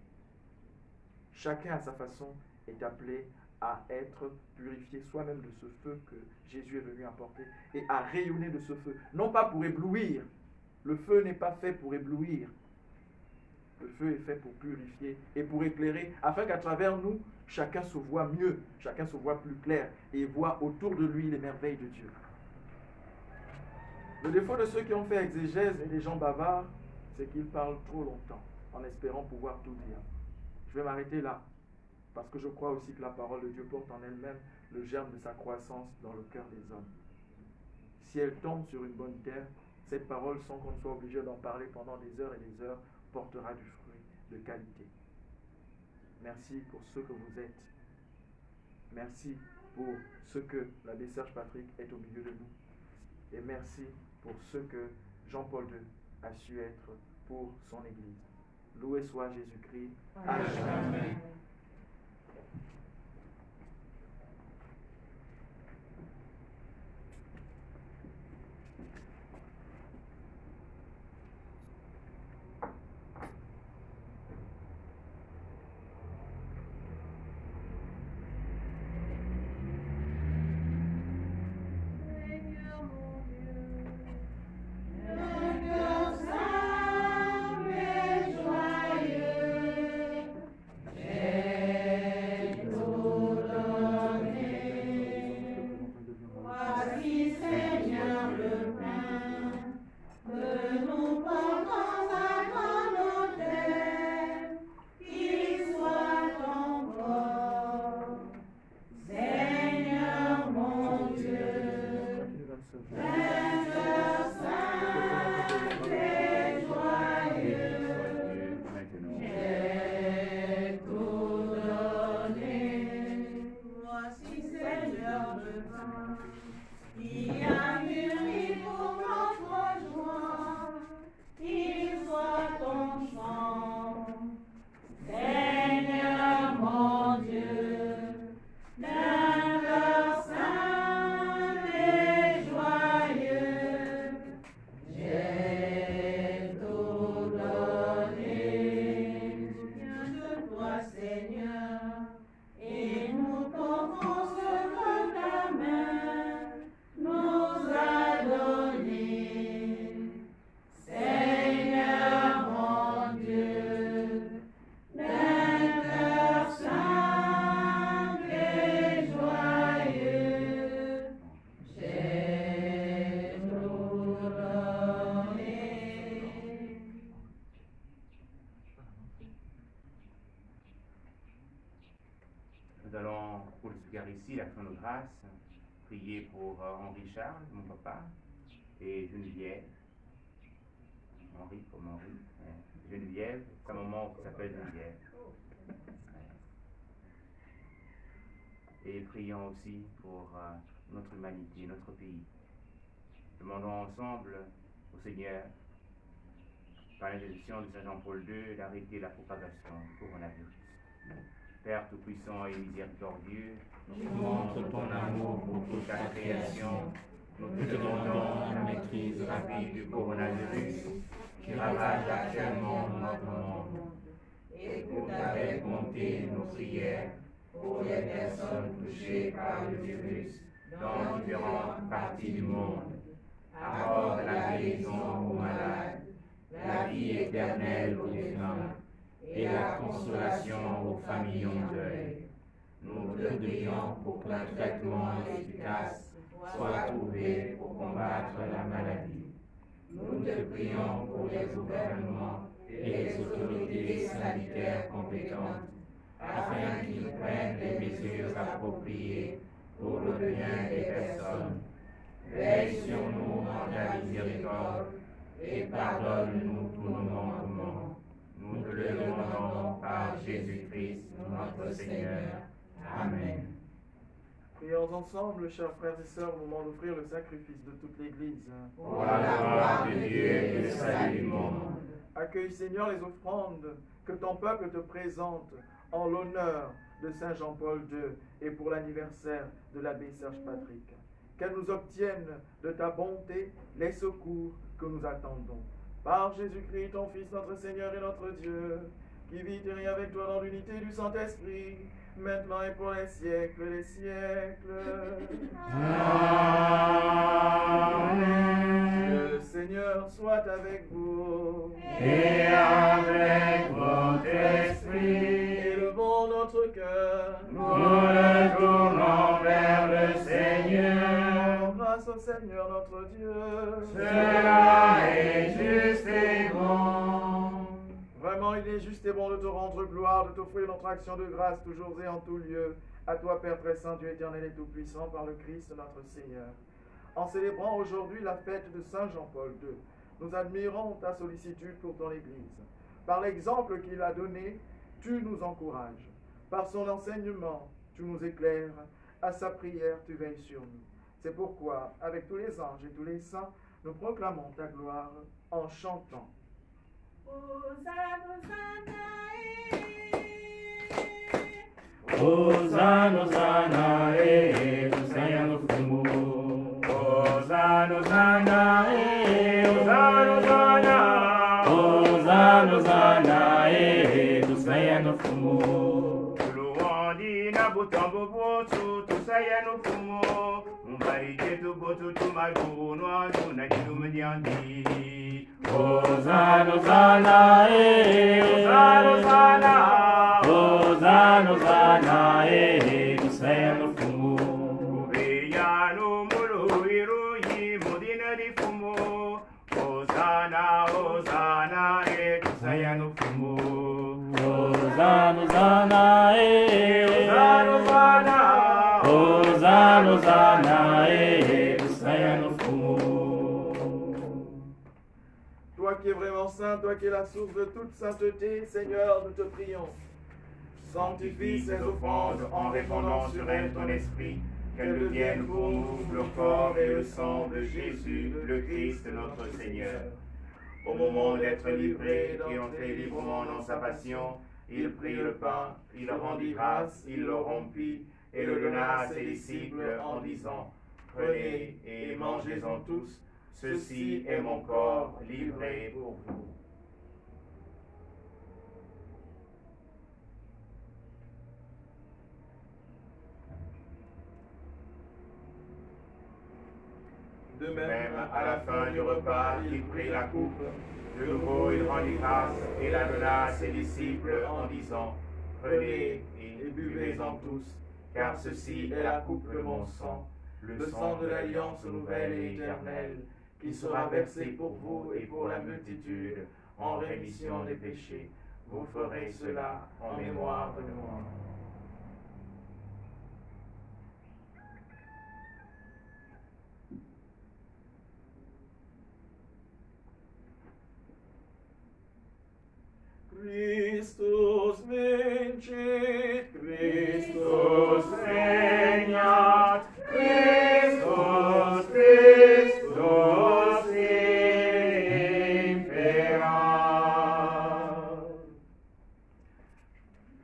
Speaker 8: chacun à sa façon est appelé à être purifié soi-même de ce feu que Jésus est venu apporter et à rayonner de ce feu, non pas pour éblouir. Le feu n'est pas fait pour éblouir. Le feu est fait pour purifier et pour éclairer, afin qu'à travers nous, chacun se voit mieux, chacun se voit plus clair et voit autour de lui les merveilles de Dieu. Le défaut de ceux qui ont fait exégèse et des gens bavards, c'est qu'ils parlent trop longtemps, en espérant pouvoir tout dire. Je vais m'arrêter là, parce que je crois aussi que la parole de Dieu porte en elle-même le germe de sa croissance dans le cœur des hommes. Si elle tombe sur une bonne terre, cette parole, sans qu'on soit obligé d'en parler pendant des heures et des heures, portera du fruit de qualité. Merci pour ce que vous êtes. Merci pour ce que l'abbé Serge Patrick est au milieu de nous. Et merci pour ce que Jean-Paul II a su être pour son Église. Loué soit Jésus-Christ. À jamais.
Speaker 4: Nous allons, pour l'Eucharistie, l'action de grâce, prier pour Henri Charles, mon papa, et Geneviève. Henri comme Henri. Geneviève, sa maman qui s'appelle Geneviève. Et prions aussi pour notre humanité, notre pays. Demandons ensemble au Seigneur, par l'intercession de Saint Jean-Paul II, d'arrêter la propagation du coronavirus. Père Tout-Puissant et Miséricordieux, montre ton amour pour toute ta création. Nous te demandons la maîtrise rapide du coronavirus qui ravage actuellement notre monde. Écoute avec bonté nos prières pour les personnes touchées par le virus dans différentes parties du monde. Accorde la guérison aux malades, la vie éternelle aux défunts et la consolation aux familles en deuil. Nous te prions pour qu'un traitement efficace soit trouvé pour combattre la maladie. Nous te prions pour les gouvernements et les autorités sanitaires compétentes, afin qu'ils prennent les mesures appropriées pour le bien des personnes
Speaker 9: Veille sur nous en ta miséricorde, et pardonne-nous tous nos manquements. Nous te le demandons par Jésus-Christ, notre Seigneur. Amen.
Speaker 8: Prions ensemble, chers frères et sœurs, au moment d'offrir le sacrifice de toute l'Église.
Speaker 9: Pour la gloire de Dieu et le salut du monde.
Speaker 8: Accueille, Seigneur, les offrandes que ton peuple te présente en l'honneur de Saint Jean-Paul II et pour l'anniversaire de l'abbé Serge Patrick. Qu'elles nous obtiennent de ta bonté les secours que nous attendons. Par Jésus-Christ, ton Fils, notre Seigneur et notre Dieu, qui vit et règne avec toi dans l'unité du Saint-Esprit, maintenant et pour les siècles des siècles.
Speaker 9: Amen.
Speaker 8: Le Seigneur soit avec vous.
Speaker 9: Et avec votre esprit,
Speaker 8: Élevons notre cœur.
Speaker 9: nous le tournons vers le Seigneur.
Speaker 8: Grâce au Seigneur notre Dieu.
Speaker 9: Cela est juste et bon.
Speaker 8: Vraiment, il est juste et bon de te rendre gloire, de t'offrir notre action de grâce toujours et en tout lieu. À toi, Père très saint, Dieu éternel et tout-puissant, par le Christ notre Seigneur. En célébrant aujourd'hui la fête de Saint Jean-Paul II, nous admirons ta sollicitude pour ton Église. Par l'exemple qu'il a donné, tu nous encourages. Par son enseignement, tu nous éclaires. À sa prière, tu veilles sur nous. C'est pourquoi, avec tous les anges et tous les saints, nous proclamons ta gloire en chantant.
Speaker 9: Hosanna, Hosanna, Hosanna, Fumu. Hosanna, Hosanna, Hosanna, Hosanna, Hosanna, Hosanna, Fumu. Luandina butambo botu, tusayano fumu. Mbarije tu botu tumaguno, na jumdiandi. Hosanna, Hosanna, Hosanna, Hosanna. Hosanna, Hosanna, Hosanna, Fumu. Ubeyano muluiru yimudina di fumu. Hosanna, Hosanna, Hosanna, Fumu. Hosanna, Hosanna, Hosanna, Hosanna, Hosanna, Hosanna, Fumu.
Speaker 8: Toi qui es vraiment saint, toi qui es la source de toute sainteté, Seigneur, nous te prions.
Speaker 9: Sanctifie ces offrandes en répandant sur elles ton esprit, qu'elles deviennent pour nous le corps et le sang de Jésus, le Christ notre Seigneur. Au moment d'être livré et entré librement dans sa passion, il prit le pain, il rendit grâce, il le rompit et le donna à ses disciples en disant: Prenez et mangez-en tous, ceci est mon corps livré pour vous.
Speaker 8: De
Speaker 9: Même à la fin du repas, il prit la coupe. De nouveau, il rendit grâce et la donna à ses disciples en disant: Prenez et buvez-en tous, car ceci est la coupe de mon sang, le sang de l'alliance nouvelle et éternelle, qui sera versé pour vous et pour la multitude en rémission des péchés. Vous ferez cela en mémoire de moi.
Speaker 8: Christus vincit,
Speaker 9: Christus regnat, Christus, Christus imperat.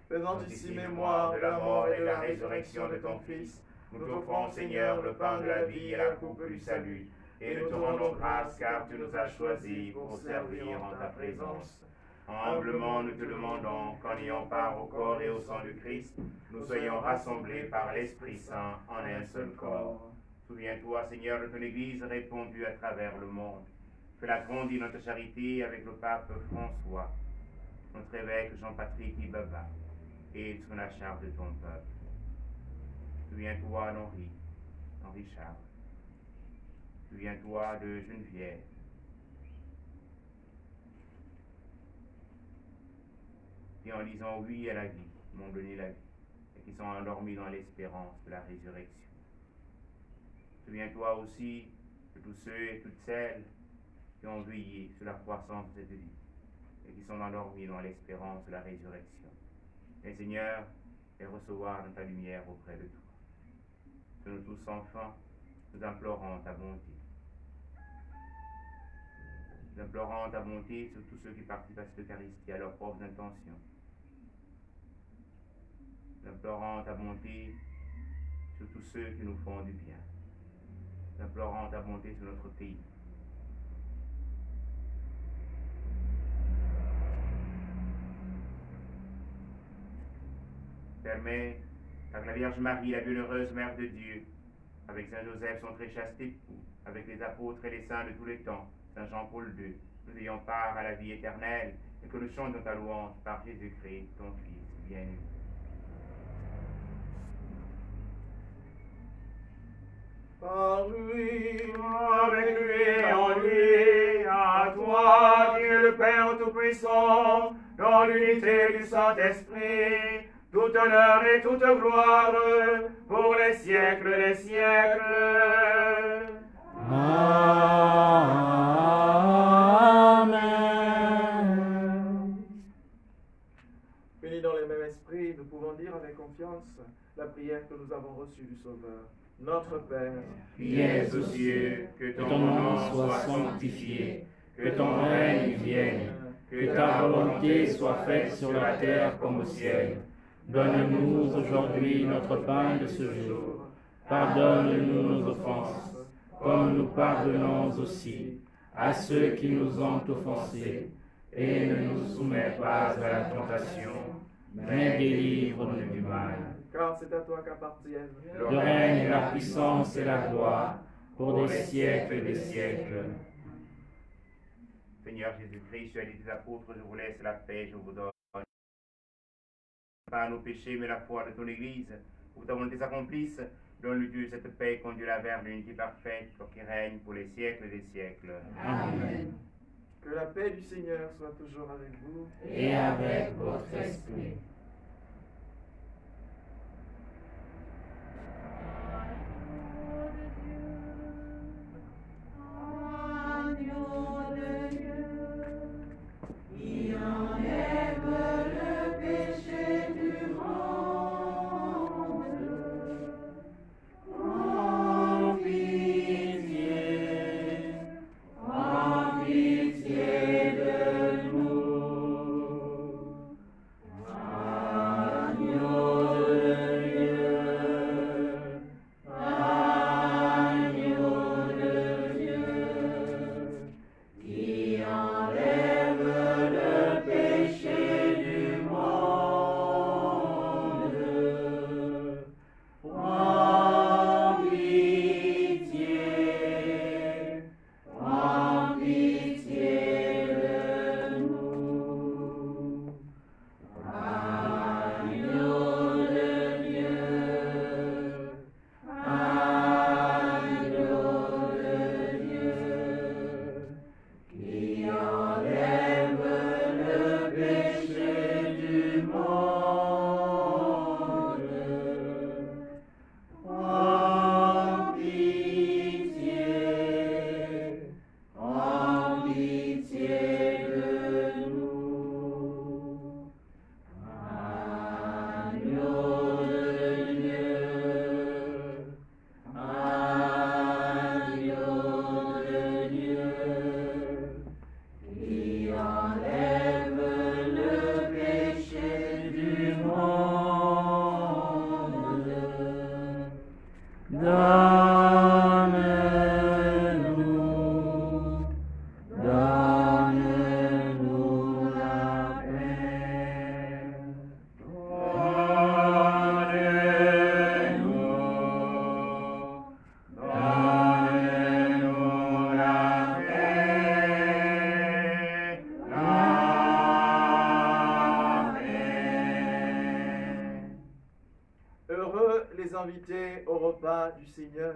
Speaker 8: Faisant ici mémoire de la mort et de la résurrection
Speaker 9: de ton Fils, nous t'offrons, Seigneur, le pain de la vie et la coupe du salut, et nous te rendons grâce car tu nous as choisis pour servir en ta présence. Humblement, nous te demandons qu'en ayant part au corps et au sang du Christ, nous soyons rassemblés par l'Esprit Saint en un seul corps. Souviens-toi, Seigneur, de ton Église répandue à travers le monde. Fais-la grandir notre charité avec le pape François, notre évêque Jean-Patrick Ibaba, et sur la charge de ton peuple. Souviens-toi d'Henri Charles. Souviens-toi de Geneviève. Qui en disant oui à la vie, m'ont donné la vie, et qui sont endormis dans l'espérance de la résurrection. Souviens-toi aussi
Speaker 4: de tous ceux et toutes celles qui ont veillé sur la croissance de cette vie et qui sont endormis dans l'espérance de la résurrection. Mais Seigneur, les recevoir dans ta lumière auprès de toi. Sur nous tous enfants, nous implorons ta bonté. Nous implorons ta bonté sur tous ceux qui participent à cette Eucharistie à leurs propres intentions. Nous implorons ta bonté sur tous ceux qui nous font du bien. Nous implorons ta bonté sur notre pays. Permets à la Vierge Marie, la bienheureuse Mère de Dieu, avec Saint Joseph, son très chaste époux, avec les apôtres et les saints de tous les temps, Saint Jean-Paul II, nous ayons part à la vie éternelle et que nous chantions ta louange par Jésus-Christ, ton Fils bien-aimé.
Speaker 8: Par lui,
Speaker 4: Avec lui et en lui, à toi, Dieu le Père Tout-Puissant, dans l'unité du Saint-Esprit, tout honneur et toute gloire pour les siècles des siècles.
Speaker 2: Amen.
Speaker 8: unis dans le même esprit, nous pouvons dire avec confiance la prière que nous avons reçue du Sauveur. Notre Père,
Speaker 4: Qui es aux cieux, que ton nom soit sanctifié, que ton règne vienne, que ta volonté soit faite sur la terre comme au ciel.
Speaker 2: Donne-nous aujourd'hui notre pain de ce jour. Pardonne-nous nos offenses, comme nous pardonnons aussi à ceux qui nous ont offensés. Et ne nous soumets pas à la tentation, mais délivre-nous du mal.
Speaker 8: car c'est à toi qu'appartiennent
Speaker 2: Le règne, la puissance et la gloire, pour des siècles et des siècles.
Speaker 4: Seigneur Jésus-Christ, tu as dit tes apôtres, je vous laisse la paix, je vous donne. Pas nos péchés, mais la foi de ton Église, où ta volonté s'accomplisse. Donne-lui Dieu cette paix, conduis-la vers l'unité parfaite, toi qui règne pour les siècles des siècles.
Speaker 2: Amen.
Speaker 8: Que la paix du Seigneur soit toujours avec vous.
Speaker 2: Et avec votre esprit.
Speaker 8: Heureux les invités au repas du Seigneur.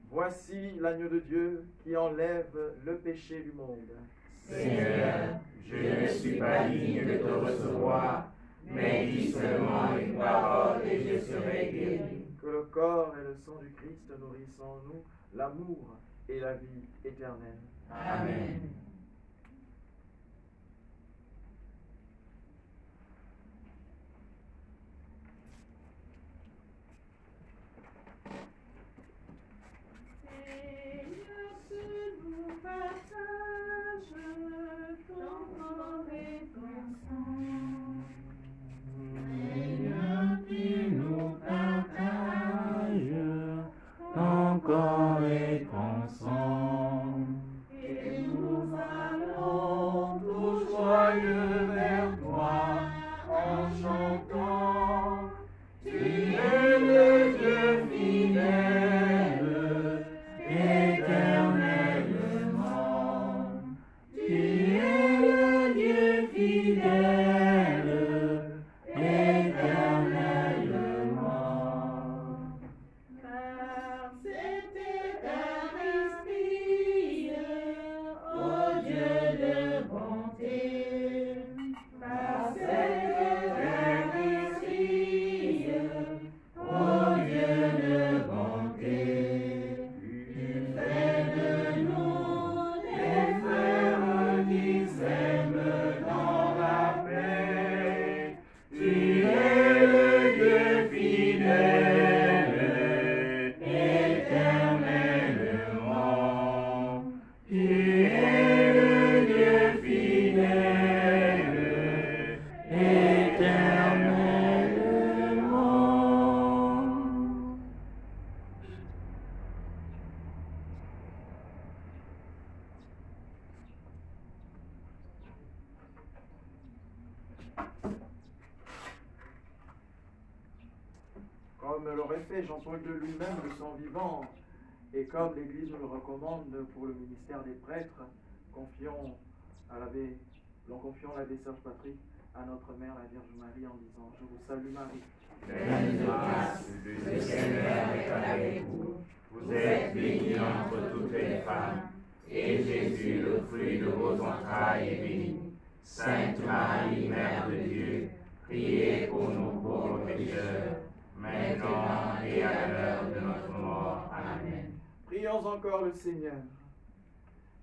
Speaker 8: Voici l'agneau de Dieu qui enlève le péché du monde.
Speaker 2: Seigneur, je ne suis pas digne de te recevoir, mais dis seulement une parole et je serai guéri.
Speaker 8: Que le corps et le sang du Christ nourrissent en nous l'amour et la vie éternelle.
Speaker 5: Amen.
Speaker 1: Seigneur, que nous partage ton corps et ton sang.
Speaker 2: Seigneur, tu nous partages ton corps et ton sang. Et nous allons tous joyeux vers toi en chantant. Tu es le Dieu fidèle, éternellement. Tu es le Dieu fidèle, éternellement.
Speaker 1: Par
Speaker 2: Cette Eucharistie, ô Dieu de bonté, par cette Eucharistie, ô Dieu de bonté, tu fais de nous des frères qui s'aiment dans la paix. Tu es le Dieu fidèle, éternellement. Tu es le Dieu fidèle, éternellement.
Speaker 8: Comme l'aurait fait Jean-Paul II lui-même de son vivant, et comme l'Église nous le recommande pour le ministère des prêtres, confions l'abbé Serge Patrick à notre mère, la Vierge Marie, en disant: Je vous salue Marie.
Speaker 2: Pleine de grâce, le Seigneur est avec vous. Vous êtes bénie entre toutes les femmes, et Jésus, le fruit de vos entrailles, est béni. Sainte Marie, Mère de Dieu, priez pour nous pauvres pécheurs, maintenant et à l'heure de notre mort. Amen.
Speaker 8: Prions encore le Seigneur.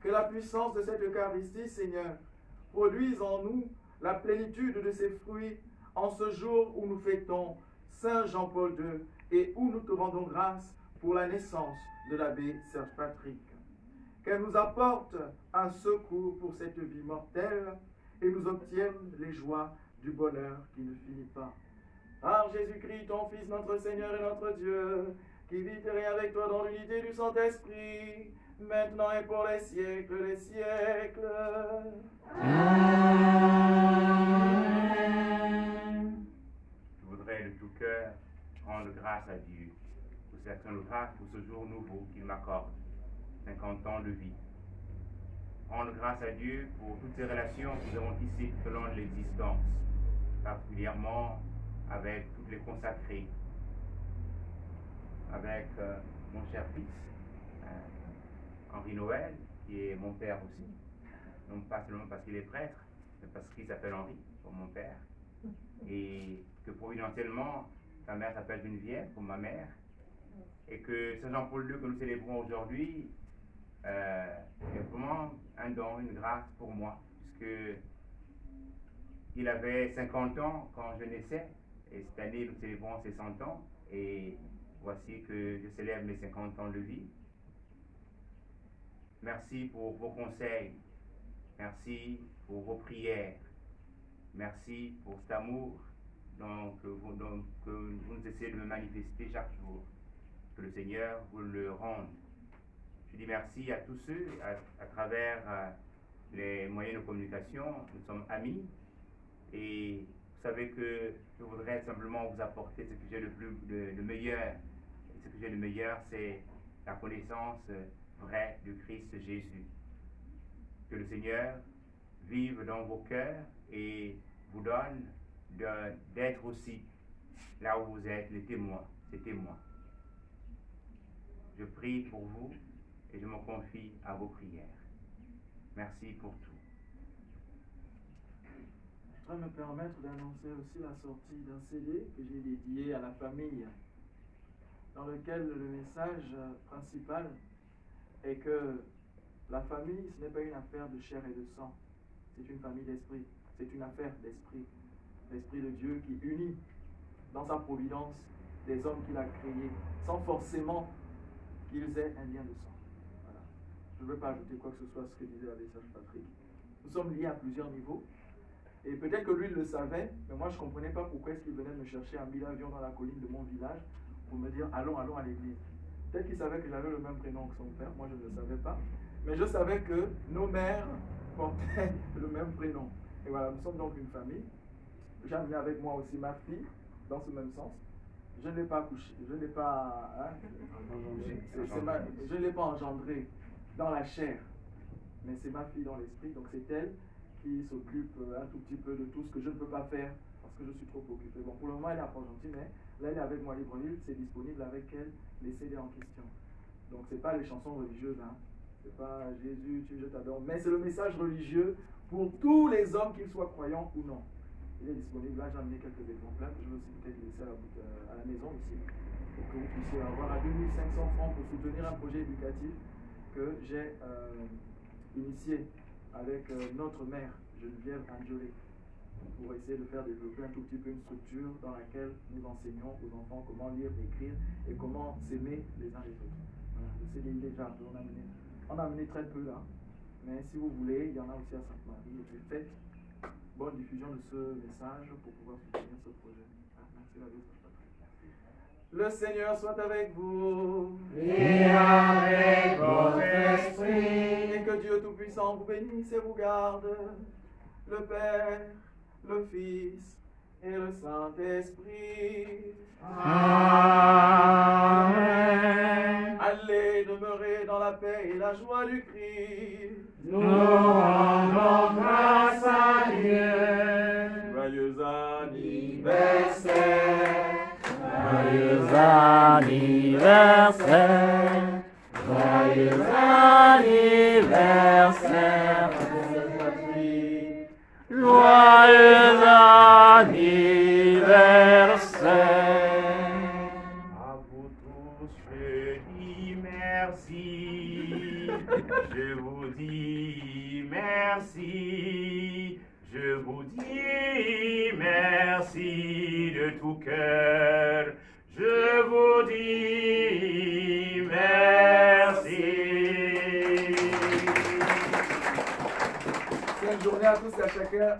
Speaker 8: Que la puissance de cette Eucharistie, Seigneur, produise en nous la plénitude de ses fruits en ce jour où nous fêtons Saint Jean-Paul II et où nous te rendons grâce pour la naissance de l'abbé Serge Patrick. Qu'elle nous apporte un secours pour cette vie mortelle et nous obtienne les joies du bonheur qui ne finit pas. Par Jésus-Christ, ton Fils, notre Seigneur et notre Dieu, qui vit et règne avec toi dans l'unité du Saint-Esprit, maintenant et pour les siècles des siècles.
Speaker 2: Amen.
Speaker 4: Je voudrais de tout cœur rendre grâce à Dieu pour cette grâce pour ce jour nouveau qu'il m'accorde, 50 ans de vie. Rendre grâce à Dieu pour toutes ces relations que nous avons tissées tout au long de l'existence, particulièrement avec toutes les consacrées, avec mon cher fils, Henri Noël, qui est mon père aussi, non pas seulement parce qu'il est prêtre, mais parce qu'il s'appelle Henri, pour mon père, et que providentiellement, sa mère s'appelle Geneviève, pour ma mère, et que Saint Jean-Paul II que nous célébrons aujourd'hui est vraiment un don, une grâce pour moi, puisque il avait 50 ans quand je naissais, et cette année nous célébrons ses 100 ans, et voici que je célèbre mes 50 ans de vie. Merci pour vos conseils, merci pour vos prières, merci pour cet amour que vous nous essayez de me manifester chaque jour. Que le Seigneur vous le rende. Je dis merci à tous ceux, à travers les moyens de communication, nous sommes amis, et vous savez que je voudrais simplement vous apporter ce que j'ai de meilleur. Et ce que j'ai de meilleur, c'est la connaissance vraie du Christ Jésus. Que le Seigneur vive dans vos cœurs et vous donne d'être aussi là où vous êtes, les témoins, ces témoins. Je prie pour vous et je me confie à vos prières. Merci pour tout.
Speaker 8: Je voudrais me permettre d'annoncer aussi la sortie d'un CD que j'ai dédié à la famille, dans lequel le message principal et que la famille, ce n'est pas une affaire de chair et de sang, c'est une famille d'esprit, c'est une affaire d'esprit, l'Esprit de Dieu qui unit dans sa providence des hommes qu'il a créés, sans forcément qu'ils aient un lien de sang. Voilà. Je ne veux pas ajouter quoi que ce soit à ce que disait l'abbé Serge Patrick. Nous sommes liés à plusieurs niveaux, et peut-être que lui il le savait, mais moi je ne comprenais pas pourquoi est-ce qu'il venait me chercher à 1000 avions dans la colline de mon village pour me dire allons à l'église. Peut-être qu'il savait que j'avais le même prénom que son père, moi je ne le savais pas, mais je savais que nos mères portaient le même prénom. Et voilà, nous sommes donc une famille. J'ai amené avec moi aussi ma fille, dans ce même sens. Je ne l'ai pas couché, je ne l'ai pas, je ne l'ai pas engendrée dans la chair, mais c'est ma fille dans l'esprit, donc c'est elle qui s'occupe un tout petit peu de tout ce que je ne peux pas faire parce que je suis trop occupé. Bon, pour le moment elle est à Port-Gentil, mais là elle est avec moi Libreville, c'est disponible avec elle les CD en question. Donc c'est pas les chansons religieuses, hein. C'est pas Jésus, je t'adore, mais c'est le message religieux pour tous les hommes, qu'ils soient croyants ou non. Il est disponible, là j'ai amené quelques exemplaires que je vais aussi peut-être laisser à la maison ici, pour que vous puissiez avoir à 2500 francs pour soutenir un projet éducatif que j'ai initié avec notre mère, Geneviève Angelé, pour essayer de faire développer un tout petit peu une structure dans laquelle nous enseignons aux enfants comment lire, écrire et comment s'aimer les uns les autres. Voilà, le CDI déjà un peu, on a amené très peu là, mais si vous voulez, il y en a aussi à Sainte-Marie, et puis faites bonne diffusion de ce message pour pouvoir soutenir ce projet. Merci la vie. Le Seigneur soit avec vous.
Speaker 2: Et avec votre esprit.
Speaker 8: Et que Dieu Tout-Puissant vous bénisse et vous garde, le Père, le Fils et le Saint-Esprit.
Speaker 2: Amen.
Speaker 8: Allez demeurer dans la paix et la joie du Christ.
Speaker 2: Nous rendons grâce à Dieu.
Speaker 8: Joyeux anniversaire.
Speaker 2: Joyeux anniversaire. Joyeux anniversaire. Joyeux anniversaire.
Speaker 4: À vous tous, je dis merci. Je vous dis merci. Je vous dis merci de tout cœur. Je vous dis merci.
Speaker 8: Bonne journée à tous et à chacun.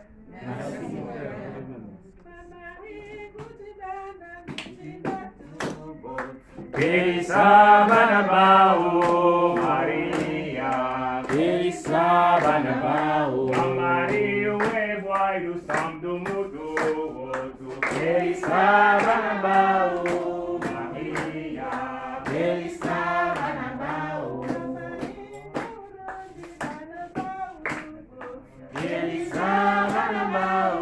Speaker 4: Berisabanabao Maria,
Speaker 2: Berisabanabao
Speaker 4: Maria, voy do santo mundo,
Speaker 2: Berisabanabao
Speaker 4: Maria,
Speaker 2: Berisabanabao Berisabanabao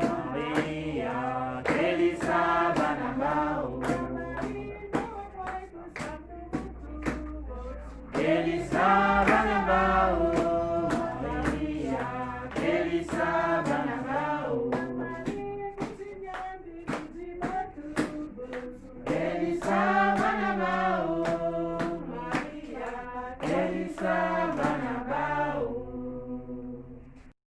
Speaker 2: Maria, Berisabanabao Berisabanabao Maria, Berisabanabao Berisabanabao Maria, Berisabanabao